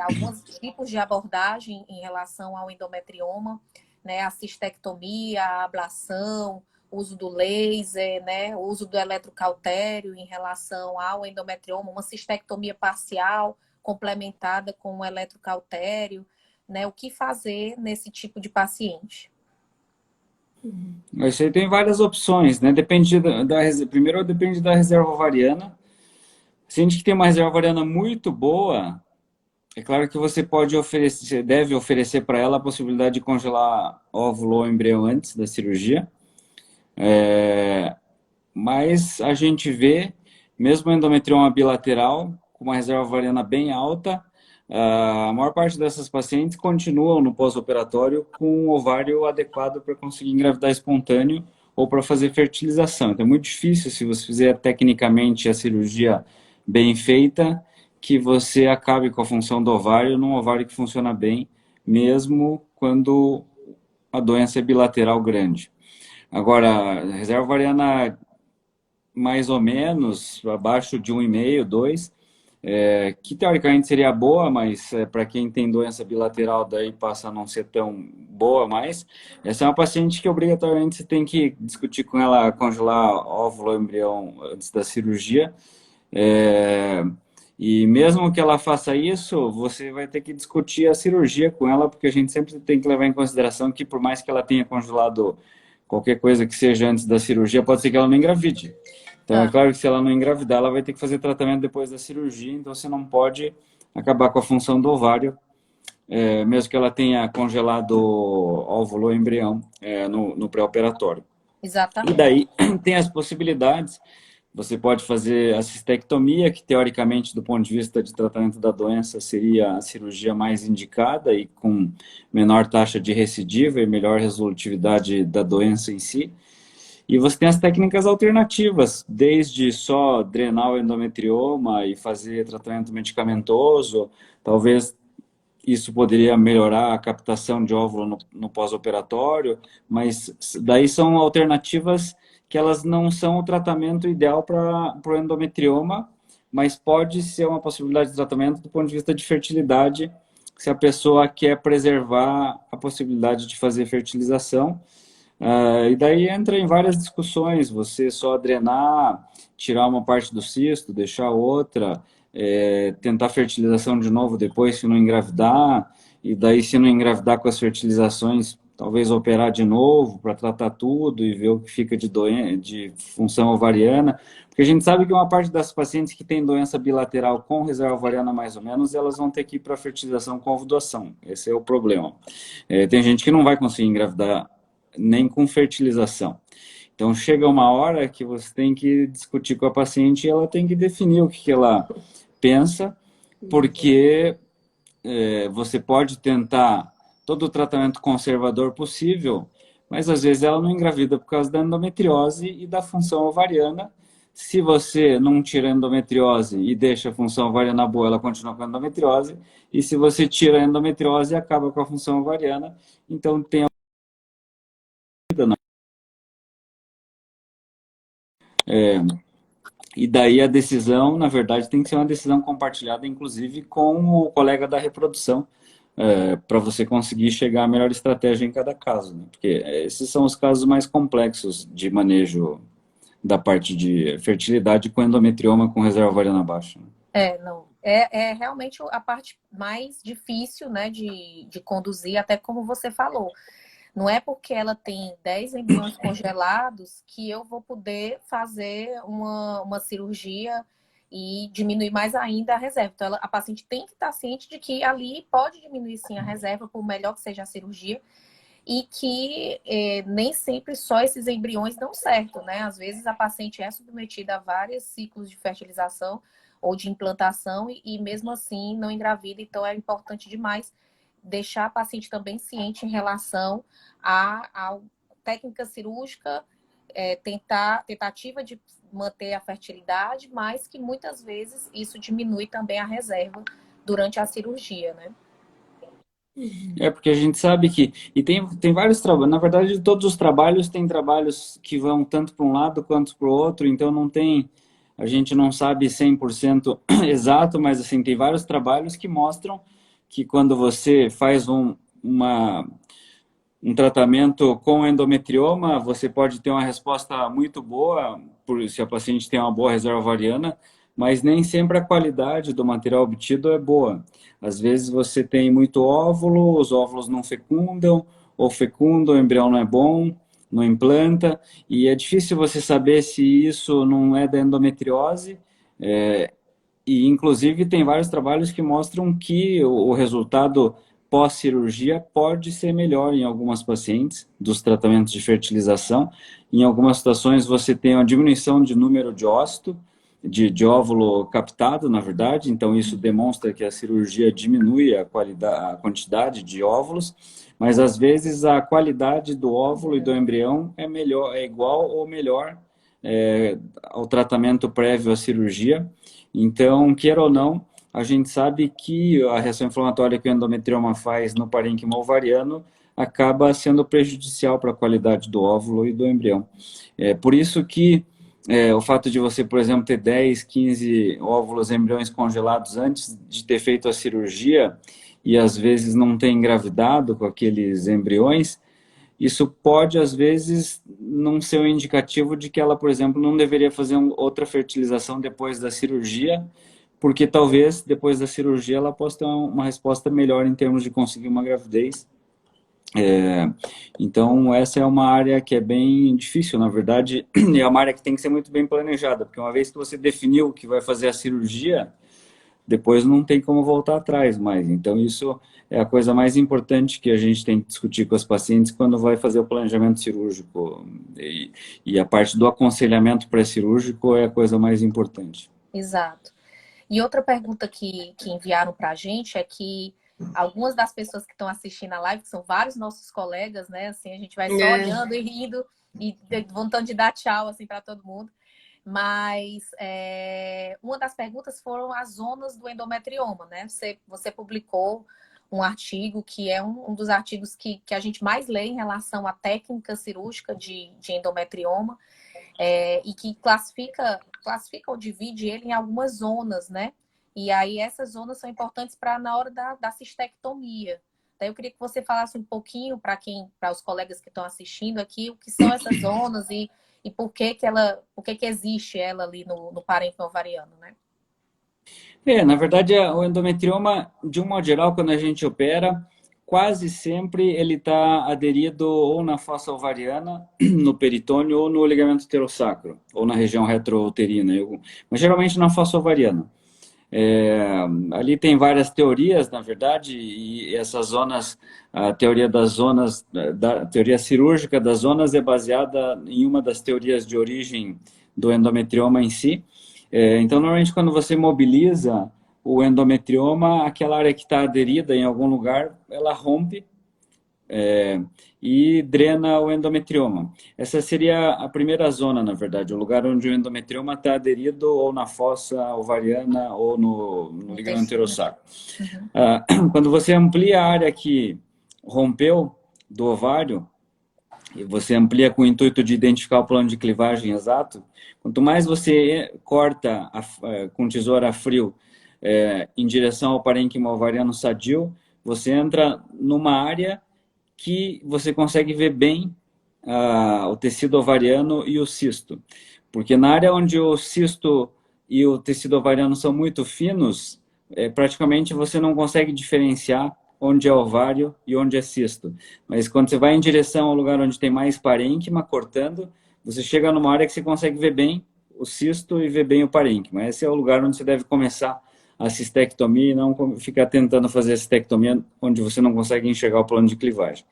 A: alguns tipos de abordagem em relação ao endometrioma, né? A cistectomia, a ablação, o uso do laser, né? O uso do eletrocautério em relação ao endometrioma, uma cistectomia parcial complementada com o eletrocautério, né? O que fazer nesse tipo de paciente?
B: Isso aí tem várias opções, né? Depende primeiro depende da reserva ovariana. Se a gente tem uma reserva ovariana muito boa, é claro que você pode oferecer, deve oferecer para ela a possibilidade de congelar óvulo ou embrião antes da cirurgia. Mas a gente vê, mesmo endometrioma bilateral, com uma reserva ovariana bem alta, a maior parte dessas pacientes continuam no pós-operatório com um ovário adequado para conseguir engravidar espontâneo ou para fazer fertilização. Então é muito difícil, se você fizer tecnicamente a cirurgia bem feita, que você acabe com a função do ovário num ovário que funciona bem, mesmo quando a doença é bilateral grande. Agora, a reserva ovariana mais ou menos abaixo de 1,5, 2, que teoricamente seria boa, mas para quem tem doença bilateral daí passa a não ser tão boa mais. Essa é uma paciente que obrigatoriamente você tem que discutir com ela congelar óvulo ou embrião antes da cirurgia. E mesmo que ela faça isso, você vai ter que discutir a cirurgia com ela, porque a gente sempre tem que levar em consideração que por mais que ela tenha congelado qualquer coisa que seja antes da cirurgia, pode ser que ela não engravide. Então, é claro que se ela não engravidar, ela vai ter que fazer tratamento depois da cirurgia, então você não pode acabar com a função do ovário, mesmo que ela tenha congelado óvulo ou embrião no pré-operatório. E
A: Exatamente.
B: daí tem as possibilidades. Você pode fazer a cistectomia, que teoricamente, do ponto de vista de tratamento da doença, seria a cirurgia mais indicada e com menor taxa de recidiva e melhor resolutividade da doença em si. E você tem as técnicas alternativas, desde só drenar o endometrioma e fazer tratamento medicamentoso, talvez isso poderia melhorar a captação de óvulo no pós-operatório, mas daí são alternativas que elas não são o tratamento ideal para o endometrioma, mas pode ser uma possibilidade de tratamento do ponto de vista de fertilidade, se a pessoa quer preservar a possibilidade de fazer fertilização. E daí entra em várias discussões, você só drenar, tirar uma parte do cisto, deixar outra, tentar fertilização de novo depois se não engravidar, e daí se não engravidar com as fertilizações, talvez operar de novo para tratar tudo e ver o que fica de função ovariana, porque a gente sabe que uma parte das pacientes que têm doença bilateral com reserva ovariana mais ou menos, elas vão ter que ir para fertilização com ovulação, esse é o problema. Tem gente que não vai conseguir engravidar nem com fertilização. Então, chega uma hora que você tem que discutir com a paciente e ela tem que definir o que ela pensa, porque você pode tentar todo o tratamento conservador possível, mas às vezes ela não engravida por causa da endometriose e da função ovariana. Se você não tira a endometriose e deixa a função ovariana boa, ela continua com a endometriose, e se você tira a endometriose, acaba com a função ovariana, então tem a E daí a decisão, na verdade, tem que ser uma decisão compartilhada, inclusive, com o colega da reprodução, para você conseguir chegar à melhor estratégia em cada caso, né? Porque esses são os casos mais complexos de manejo da parte de fertilidade com endometrioma com reserva ovariana baixa, né?
A: Não. É realmente a parte mais difícil, né, de conduzir, até como você falou. Não é porque ela tem 10 embriões congelados que eu vou poder fazer uma cirurgia e diminuir mais ainda a reserva. Então, a paciente tem que estar ciente de que ali pode diminuir sim a reserva, por melhor que seja a cirurgia, e que nem sempre só esses embriões dão certo, né? Às vezes a paciente é submetida a vários ciclos de fertilização ou de implantação e mesmo assim não engravida, então é importante demais deixar a paciente também ciente em relação à técnica cirúrgica, tentativa de manter a fertilidade, mas que muitas vezes isso diminui também a reserva durante a cirurgia, né?
B: É porque a gente sabe que... E tem vários trabalhos. Na verdade, de todos os trabalhos, tem trabalhos que vão tanto para um lado quanto para o outro. Então, não tem... A gente não sabe 100% exato, mas assim, tem vários trabalhos que mostram que quando você faz um tratamento com endometrioma, você pode ter uma resposta muito boa, se a paciente tem uma boa reserva ovariana, mas nem sempre a qualidade do material obtido é boa. Às vezes você tem muito óvulo, os óvulos não fecundam, ou fecundam, o embrião não é bom, não implanta, e é difícil você saber se isso não é da endometriose, e inclusive tem vários trabalhos que mostram que o resultado pós-cirurgia pode ser melhor em algumas pacientes dos tratamentos de fertilização. Em algumas situações você tem uma diminuição de número de ócito, de óvulo captado, na verdade, então isso demonstra que a cirurgia diminui a quantidade de óvulos, mas às vezes a qualidade do óvulo e do embrião é igual ou melhor ao tratamento prévio à cirurgia. Então, queira ou não, a gente sabe que a reação inflamatória que o endometrioma faz no parênquima ovariano acaba sendo prejudicial para a qualidade do óvulo e do embrião. Por isso que o fato de você, por exemplo, ter 10, 15 óvulos, embriões congelados antes de ter feito a cirurgia e às vezes não ter engravidado com aqueles embriões, isso pode, às vezes, não ser um indicativo de que ela, por exemplo, não deveria fazer outra fertilização depois da cirurgia, porque talvez depois da cirurgia ela possa ter uma resposta melhor em termos de conseguir uma gravidez. Então, essa é uma área que é bem difícil, na verdade, e é uma área que tem que ser muito bem planejada, porque uma vez que você definiu que vai fazer a cirurgia, depois não tem como voltar atrás mais. Então, isso é a coisa mais importante que a gente tem que discutir com as pacientes quando vai fazer o planejamento cirúrgico. E a parte do aconselhamento pré-cirúrgico é a coisa mais importante.
A: Exato. E outra pergunta que enviaram para a gente é que algumas das pessoas que estão assistindo a live, que são vários nossos colegas, né? Assim, a gente vai só olhando e rindo e vontade de dar tchau assim, para todo mundo. Mas uma das perguntas foram as zonas do endometrioma, né? Você publicou um artigo que é um dos artigos que a gente mais lê em relação à técnica cirúrgica de endometrioma e que classifica ou divide ele em algumas zonas, né? E aí essas zonas são importantes para na hora da cistectomia. Daí eu queria que você falasse um pouquinho para os colegas que estão assistindo aqui, o que são essas zonas e por que existe ela ali no parênquima ovariano, né?
B: Na verdade, o endometrioma, de um modo geral, quando a gente opera, quase sempre ele está aderido ou na fossa ovariana, no peritônio, ou no ligamento uterosacro, ou na região retrouterina, mas geralmente na fossa ovariana. Ali tem várias teorias, na verdade, e essas zonas, a teoria das zonas, da teoria cirúrgica das zonas é baseada em uma das teorias de origem do endometrioma em si. Então, normalmente, quando você mobiliza o endometrioma, aquela área que está aderida em algum lugar, ela rompe e drena o endometrioma. Essa seria a primeira zona, na verdade, o lugar onde o endometrioma está aderido ou na fossa ovariana ou no ligamento uterosacro. Quando você amplia a área que rompeu do ovário, e você amplia com o intuito de identificar o plano de clivagem exato, quanto mais você corta com tesoura a frio em direção ao parênquima ovariano sadio, você entra numa área que você consegue ver bem o tecido ovariano e o cisto. Porque na área onde o cisto e o tecido ovariano são muito finos, praticamente você não consegue diferenciar onde é ovário e onde é cisto. Mas quando você vai em direção ao lugar onde tem mais parênquima, cortando, você chega numa área que você consegue ver bem o cisto e ver bem o parênquima. Esse é o lugar onde você deve começar a cistectomia e não ficar tentando fazer a cistectomia onde você não consegue enxergar o plano de clivagem.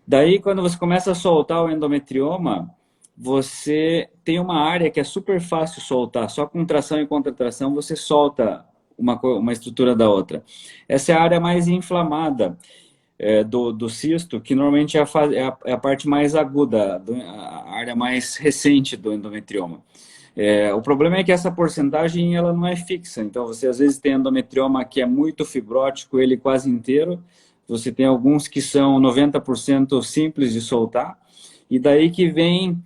B: Daí, quando você começa a soltar o endometrioma, você tem uma área que é super fácil soltar. Só com tração e contratração você solta uma estrutura da outra. Essa é a área mais inflamada do cisto, que normalmente é a parte mais aguda, a área mais recente do endometrioma. O problema é que essa porcentagem ela não é fixa. Então, você às vezes tem endometrioma que é muito fibrótico, ele quase inteiro. Você tem alguns que são 90% simples de soltar. E daí que vem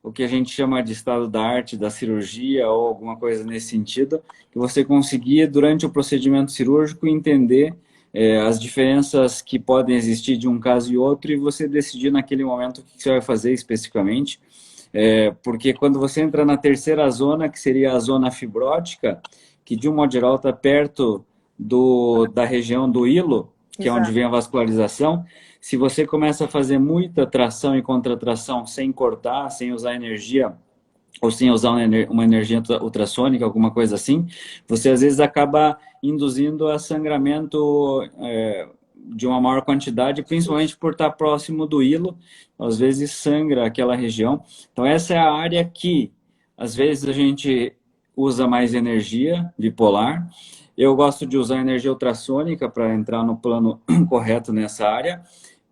B: o que a gente chama de estado da arte da cirurgia ou alguma coisa nesse sentido, que você conseguir, durante o procedimento cirúrgico, entender as diferenças que podem existir de um caso e outro e você decidir naquele momento o que você vai fazer especificamente. Porque quando você entra na terceira zona, que seria a zona fibrótica, que de um modo geral está perto da região do hilo, que é onde vem a vascularização, se você começa a fazer muita tração e contratração sem cortar, sem usar energia, ou sem usar uma energia ultrassônica, alguma coisa assim, você às vezes acaba induzindo a sangramento de uma maior quantidade, principalmente por estar próximo do hilo, às vezes sangra aquela região. Então essa é a área que, às vezes, a gente usa mais energia bipolar. Eu gosto de usar energia ultrassônica para entrar no plano correto nessa área.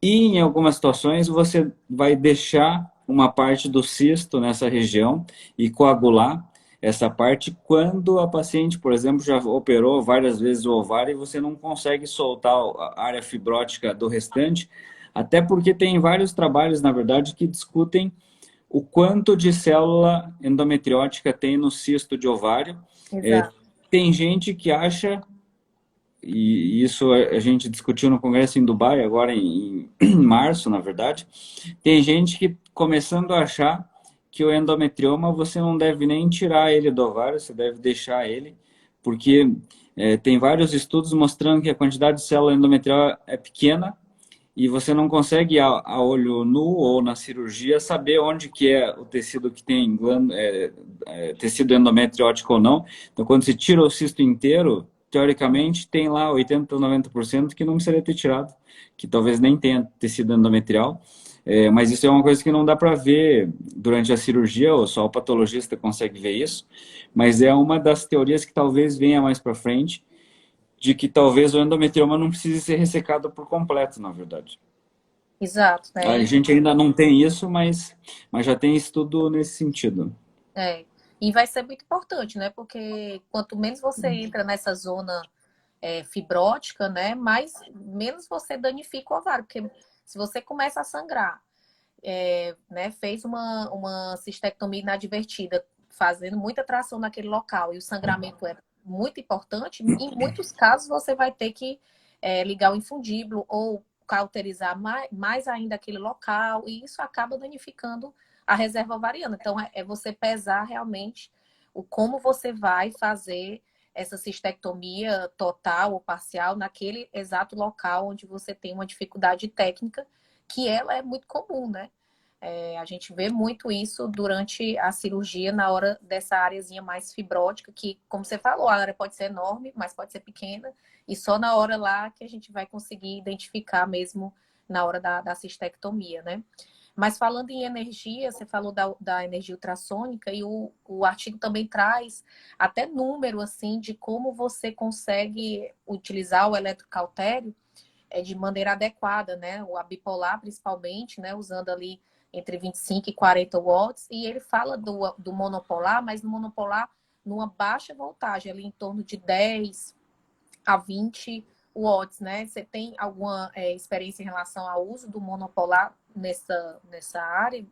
B: E em algumas situações você vai deixar uma parte do cisto nessa região e coagular essa parte quando a paciente, por exemplo, já operou várias vezes o ovário e você não consegue soltar a área fibrótica do restante, até porque tem vários trabalhos, na verdade, que discutem o quanto de célula endometriótica tem no cisto de ovário. Tem gente que acha, e isso a gente discutiu no congresso em Dubai, agora em março, na verdade, tem gente que começando a achar que o endometrioma você não deve nem tirar ele do ovário, você deve deixar ele, porque tem vários estudos mostrando que a quantidade de célula endometrial é pequena e você não consegue, a olho nu ou na cirurgia, saber onde que é o tecido que tem tecido endometriótico ou não. Então, quando você tira o cisto inteiro, teoricamente, tem lá 80% ou 90% que não precisaria ter tirado, que talvez nem tenha tecido endometrial. Mas isso é uma coisa que não dá para ver durante a cirurgia, ou só o patologista consegue ver isso. Mas é uma das teorias que talvez venha mais para frente, de que talvez o endometrioma não precise ser ressecado por completo, na verdade.
A: Exato, né?
B: A gente ainda não tem isso, mas já tem estudo nesse sentido.
A: E vai ser muito importante, né? Porque quanto menos você entra nessa zona fibrótica, né? Menos você danifica o ovário. Porque se você começa a sangrar, né? Fez uma cistectomia inadvertida, fazendo muita tração naquele local, e o sangramento é muito importante, em muitos casos você vai ter que ligar o infundíbulo ou cauterizar mais ainda aquele local, e isso acaba danificando a reserva ovariana. Então, é você pesar realmente como você vai fazer essa cistectomia total ou parcial naquele exato local onde você tem uma dificuldade técnica, que ela é muito comum, né? A gente vê muito isso durante a cirurgia, na hora dessa areazinha mais fibrótica, que, como você falou, a área pode ser enorme, mas pode ser pequena, e só na hora lá que a gente vai conseguir identificar mesmo na hora da cistectomia, né? Mas falando em energia, você falou da energia ultrassônica, e o artigo também traz até número, assim, de como você consegue utilizar o eletrocautério de maneira adequada, né? A bipolar, principalmente, né? Usando ali entre 25 e 40 watts, e ele fala do monopolar, mas no monopolar numa baixa voltagem, ali em torno de 10 a 20 watts, né? Você tem alguma experiência em relação ao uso do monopolar nessa área,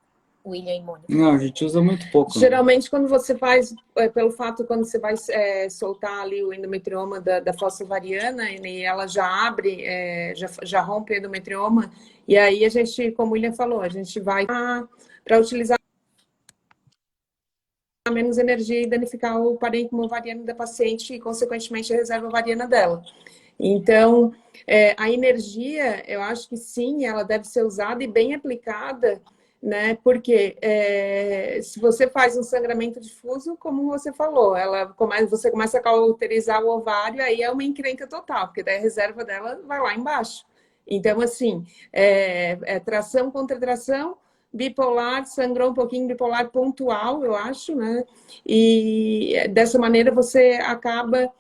A: William e Mônica?
B: Não, a gente usa muito pouco.
C: Geralmente, quando você faz, pelo fato, quando você vai soltar ali o endometrioma da fossa ovariana, e ela já abre, já rompe o endometrioma, e aí a gente, como o William falou, a gente vai para utilizar menos energia e danificar o parênquima ovariano da paciente e, consequentemente, a reserva ovariana dela. Então, a energia, eu acho que sim, ela deve ser usada e bem aplicada né? Porque se você faz um sangramento difuso, como você falou, você começa a cauterizar o ovário, aí é uma encrenca total, porque daí a reserva dela vai lá embaixo. Então, assim, tração contra tração, bipolar, sangrou um pouquinho, bipolar pontual, eu acho, né? E dessa maneira você acaba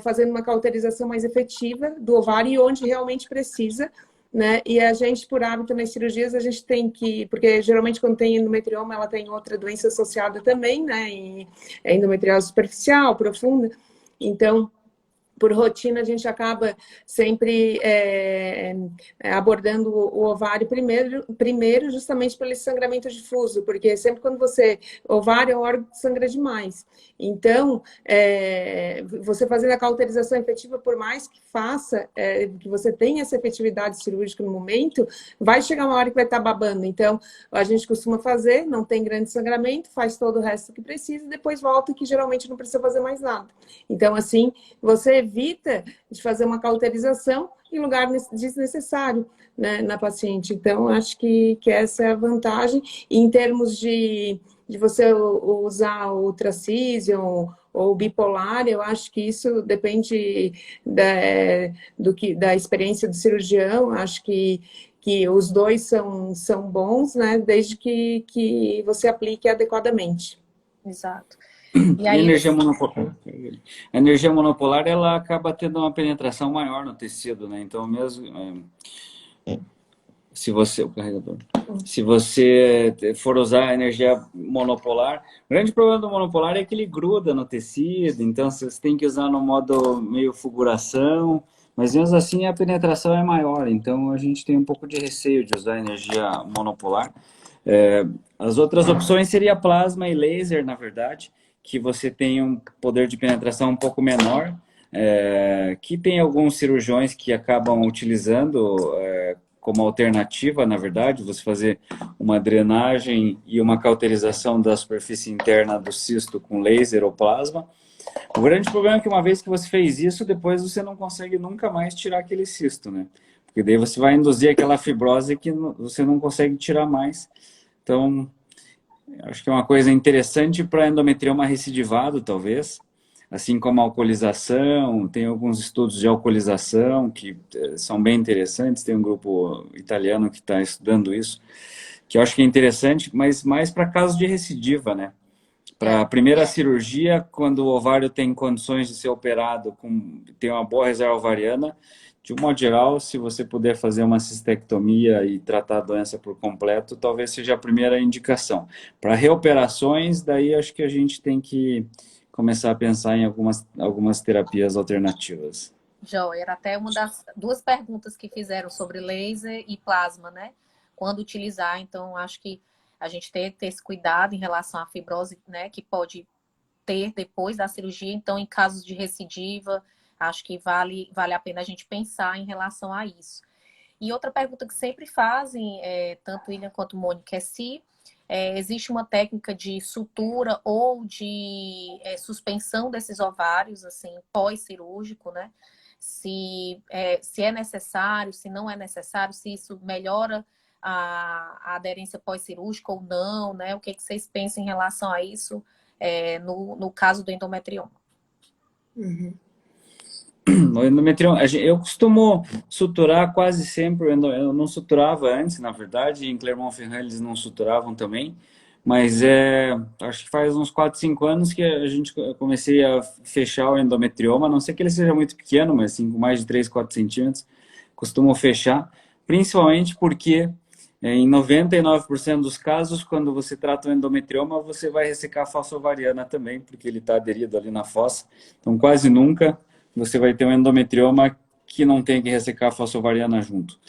C: fazendo uma cauterização mais efetiva do ovário onde realmente precisa, né? E a gente, por hábito, nas cirurgias, a gente tem que... Porque, geralmente, quando tem endometrioma, ela tem outra doença associada também, né? E endometriose superficial, profunda. Então, por rotina, a gente acaba sempre abordando o ovário primeiro justamente pelo sangramento difuso, porque sempre quando ovário é um órgão que sangra demais. Então, você fazendo a cauterização efetiva, por mais que faça, que você tenha essa efetividade cirúrgica no momento, vai chegar uma hora que vai estar babando. Então, a gente costuma fazer, não tem grande sangramento, faz todo o resto que precisa e depois volta, que geralmente não precisa fazer mais nada. Então, assim, você evita de fazer uma cauterização em lugar desnecessário, né, na paciente. Então, acho que essa é a vantagem. E em termos de você usar o Tracision ou bipolar, eu acho que isso depende da experiência do cirurgião. Acho que os dois são bons, né, desde que você aplique adequadamente.
A: Exato.
B: E a energia monopolar, ela acaba tendo uma penetração maior no tecido, né? Então, mesmo se você for usar a energia monopolar, o grande problema do monopolar é que ele gruda no tecido, então você tem que usar no modo meio fulguração, mas mesmo assim a penetração é maior, então a gente tem um pouco de receio de usar a energia monopolar. As outras opções seria plasma e laser, na verdade, que você tem um poder de penetração um pouco menor, que tem alguns cirurgiões que acabam utilizando como alternativa, na verdade, você fazer uma drenagem e uma cauterização da superfície interna do cisto com laser ou plasma. O grande problema é que uma vez que você fez isso, depois você não consegue nunca mais tirar aquele cisto, né? Porque daí você vai induzir aquela fibrose que você não consegue tirar mais. Então, acho que é uma coisa interessante para endometrioma recidivado, talvez. Assim como a alcoolização, tem alguns estudos de alcoolização que são bem interessantes. Tem um grupo italiano que está estudando isso, que eu acho que é interessante, mas mais para casos de recidiva, né? Para a primeira cirurgia, quando o ovário tem condições de ser operado, tem uma boa reserva ovariana, de um modo geral, se você puder fazer uma cistectomia e tratar a doença por completo, talvez seja a primeira indicação. Para reoperações, daí acho que a gente tem que começar a pensar em algumas terapias alternativas.
A: Joia, era até uma das duas perguntas que fizeram sobre laser e plasma, né? Quando utilizar, então acho que a gente tem que ter esse cuidado em relação à fibrose, né? Que pode ter depois da cirurgia. Então, em casos de recidiva, acho que vale a pena a gente pensar em relação a isso. E outra pergunta que sempre fazem, tanto William quanto Mônica, é se existe uma técnica de sutura ou de suspensão desses ovários, assim, pós-cirúrgico, né? Se é necessário, se não é necessário, se isso melhora a aderência pós-cirúrgica ou não, né? O que vocês pensam em relação a isso no caso do endometrioma?
C: Uhum.
B: No endometrioma, eu costumo suturar quase sempre, eu não suturava antes, na verdade, em Clermont-Ferrand eles não suturavam também, mas acho que faz uns 4, 5 anos que eu comecei a fechar o endometrioma, a não sei que ele seja muito pequeno, mas assim, com mais de 3, 4 centímetros, costumo fechar, principalmente porque em 99% dos casos, quando você trata o endometrioma, você vai ressecar a fossa ovariana também, porque ele está aderido ali na fossa, então quase nunca você vai ter um endometrioma que não tem que ressecar a fossa ovariana junto.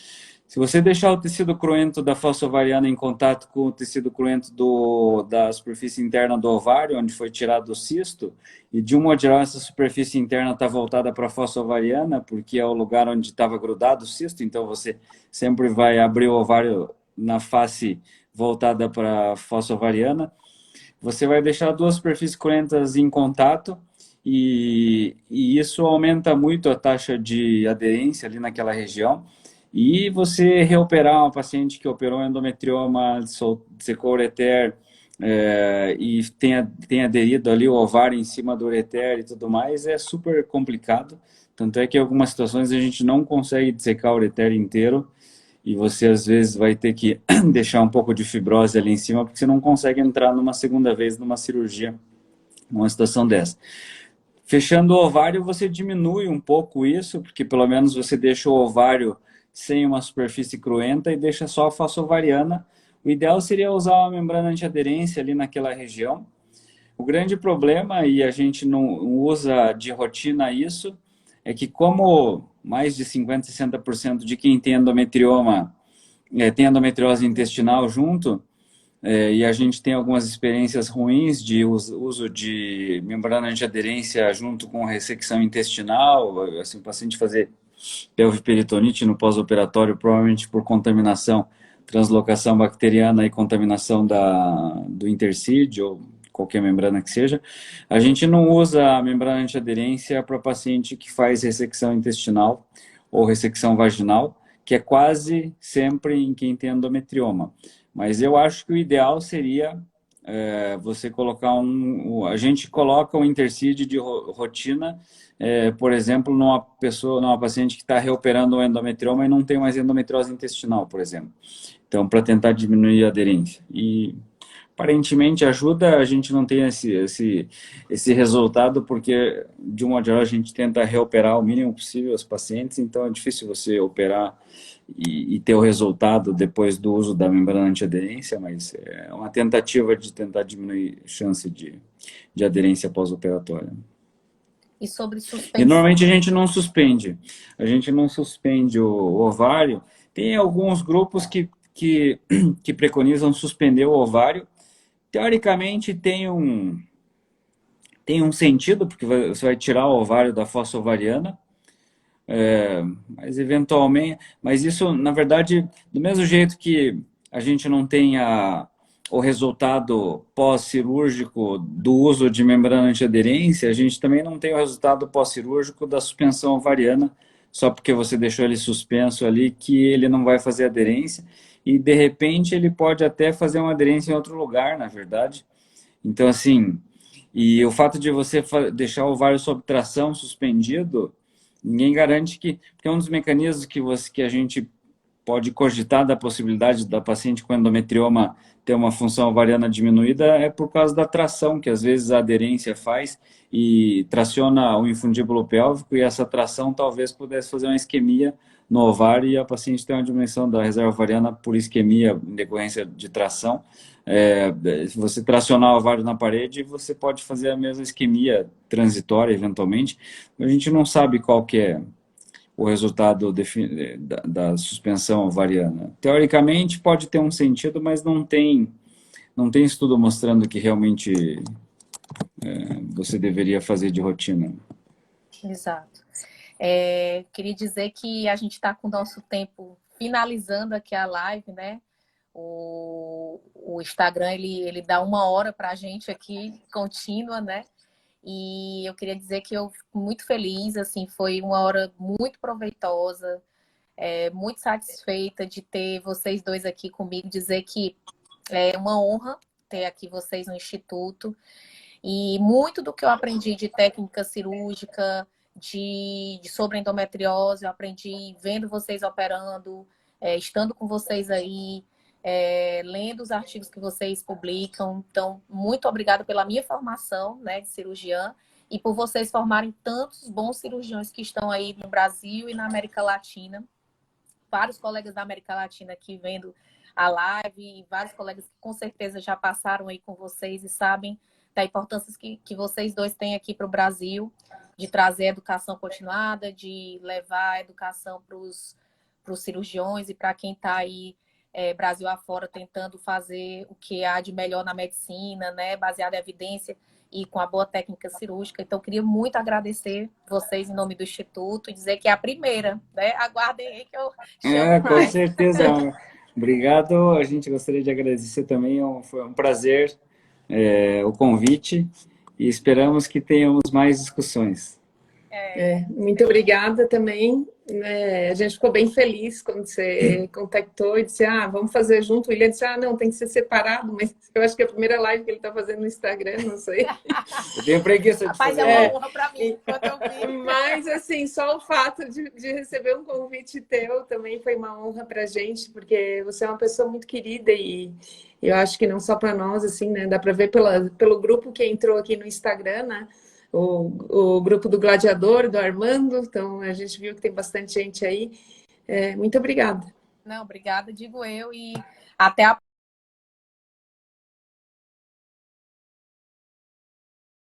B: Se você deixar o tecido cruento da fossa ovariana em contato com o tecido cruento da superfície interna do ovário, onde foi tirado o cisto, e de um modo geral essa superfície interna está voltada para a fossa ovariana, porque é o lugar onde estava grudado o cisto, então você sempre vai abrir o ovário na face voltada para a fossa ovariana. Você vai deixar duas superfícies cruentas em contato, e isso aumenta muito a taxa de aderência ali naquela região. e você reoperar uma paciente que operou endometrioma, secou o ureter, e tem aderido ali o ovário em cima do ureter e tudo mais, é super complicado. Tanto é que em algumas situações a gente não consegue dissecar o ureter inteiro e você às vezes vai ter que deixar um pouco de fibrose ali em cima porque você não consegue entrar numa segunda vez numa cirurgia, numa situação dessa. Fechando o ovário, você diminui um pouco isso, porque pelo menos você deixa o ovário sem uma superfície cruenta e deixa só a fossa ovariana. O ideal seria usar uma membrana antiaderência ali naquela região. O grande problema, e a gente não usa de rotina isso, é que como mais de 50%, 60% de quem tem endometrioma tem endometriose intestinal junto, e a gente tem algumas experiências ruins de uso de membrana antiaderência junto com ressecção intestinal, assim, o paciente fazer pelviperitonite no pós-operatório, provavelmente por contaminação, translocação bacteriana e contaminação do interstício ou qualquer membrana que seja. A gente não usa a membrana antiaderência para paciente que faz ressecção intestinal ou ressecção vaginal, que é quase sempre em quem tem endometrioma. Mas eu acho que o ideal seria você colocar a gente coloca um intercídio de rotina, por exemplo, numa paciente que está reoperando o endometrioma e não tem mais endometriose intestinal, por exemplo. Então, para tentar diminuir a aderência. E aparentemente ajuda, a gente não tem esse resultado, porque de um modo geral a gente tenta reoperar o mínimo possível os pacientes, então é difícil você operar e ter o resultado depois do uso da membrana antiaderência, mas é uma tentativa de tentar diminuir a chance de aderência pós-operatória.
A: E sobre
B: E
A: suspensão?
B: normalmente a gente não suspende o ovário. Tem alguns grupos que preconizam suspender o ovário. Teoricamente tem um sentido, porque você vai tirar o ovário da fossa ovariana, mas eventualmente, mas isso, na verdade, do mesmo jeito que a gente não tem o resultado pós-cirúrgico do uso de membrana antiaderência, a gente também não tem o resultado pós-cirúrgico da suspensão ovariana, só porque você deixou ele suspenso ali, que ele não vai fazer aderência, e de repente ele pode até fazer uma aderência em outro lugar, na verdade. Então, assim, e o fato de você deixar o ovário sob tração suspendido, ninguém garante que... Porque é um dos mecanismos que a gente pode cogitar da possibilidade da paciente com endometrioma ter uma função ovariana diminuída é por causa da tração, que às vezes a aderência faz e traciona o infundíbulo pélvico, e essa tração talvez pudesse fazer uma isquemia no ovário e a paciente tem uma diminuição da reserva ovariana por isquemia em decorrência de tração. Se você tracionar o ovário na parede, você pode fazer a mesma isquemia transitória, eventualmente. A gente não sabe qual que é o resultado da suspensão ovariana. Teoricamente, pode ter um sentido, mas não tem estudo mostrando que realmente você deveria fazer de rotina.
A: Exato. Queria dizer que a gente está com o nosso tempo finalizando aqui a live, né? O Instagram, ele dá 1 hora para a gente aqui, contínua, né? E eu queria dizer que eu fico muito feliz, assim, foi 1 hora muito proveitosa, muito satisfeita de ter vocês dois aqui comigo, dizer que é uma honra ter aqui vocês no Instituto. E muito do que eu aprendi de técnica cirúrgica, sobre endometriose, eu aprendi vendo vocês operando, estando com vocês aí, lendo os artigos que vocês publicam. Então, muito obrigada pela minha formação, né, de cirurgiã, e por vocês formarem tantos bons cirurgiões que estão aí no Brasil e na América Latina. Vários colegas da América Latina aqui vendo a live, e vários colegas que com certeza já passaram aí com vocês e sabem da importância que vocês dois têm aqui para o Brasil, de trazer educação continuada, de levar a educação para os cirurgiões e para quem está aí Brasil afora tentando fazer o que há de melhor na medicina, né, baseado em evidência e com a boa técnica cirúrgica. Então, eu queria muito agradecer vocês em nome do Instituto e dizer que é a primeira, né? Aguardem aí que eu chamo
B: Com
A: mais.
B: certeza. Obrigado. A gente gostaria de agradecer também. Foi um prazer o convite e esperamos que tenhamos mais discussões.
C: Muito obrigada também. A gente ficou bem feliz quando você contactou e disse, vamos fazer junto. O William disse, não, tem que ser separado, mas eu acho que é a primeira live que ele está fazendo no Instagram, não sei.
B: Eu tenho preguiça de
A: Rapaz,
B: fazer.
A: é uma honra para mim, quando eu vi.
C: Mas, assim, só o fato de receber um convite teu também foi uma honra para a gente, porque você é uma pessoa muito querida e eu acho que não só para nós, assim, né? Dá para ver pelo grupo que entrou aqui no Instagram, né? O grupo do Gladiador, do Armando, então a gente viu que tem bastante gente aí. Muito obrigada.
A: Não, obrigada, digo eu, e até a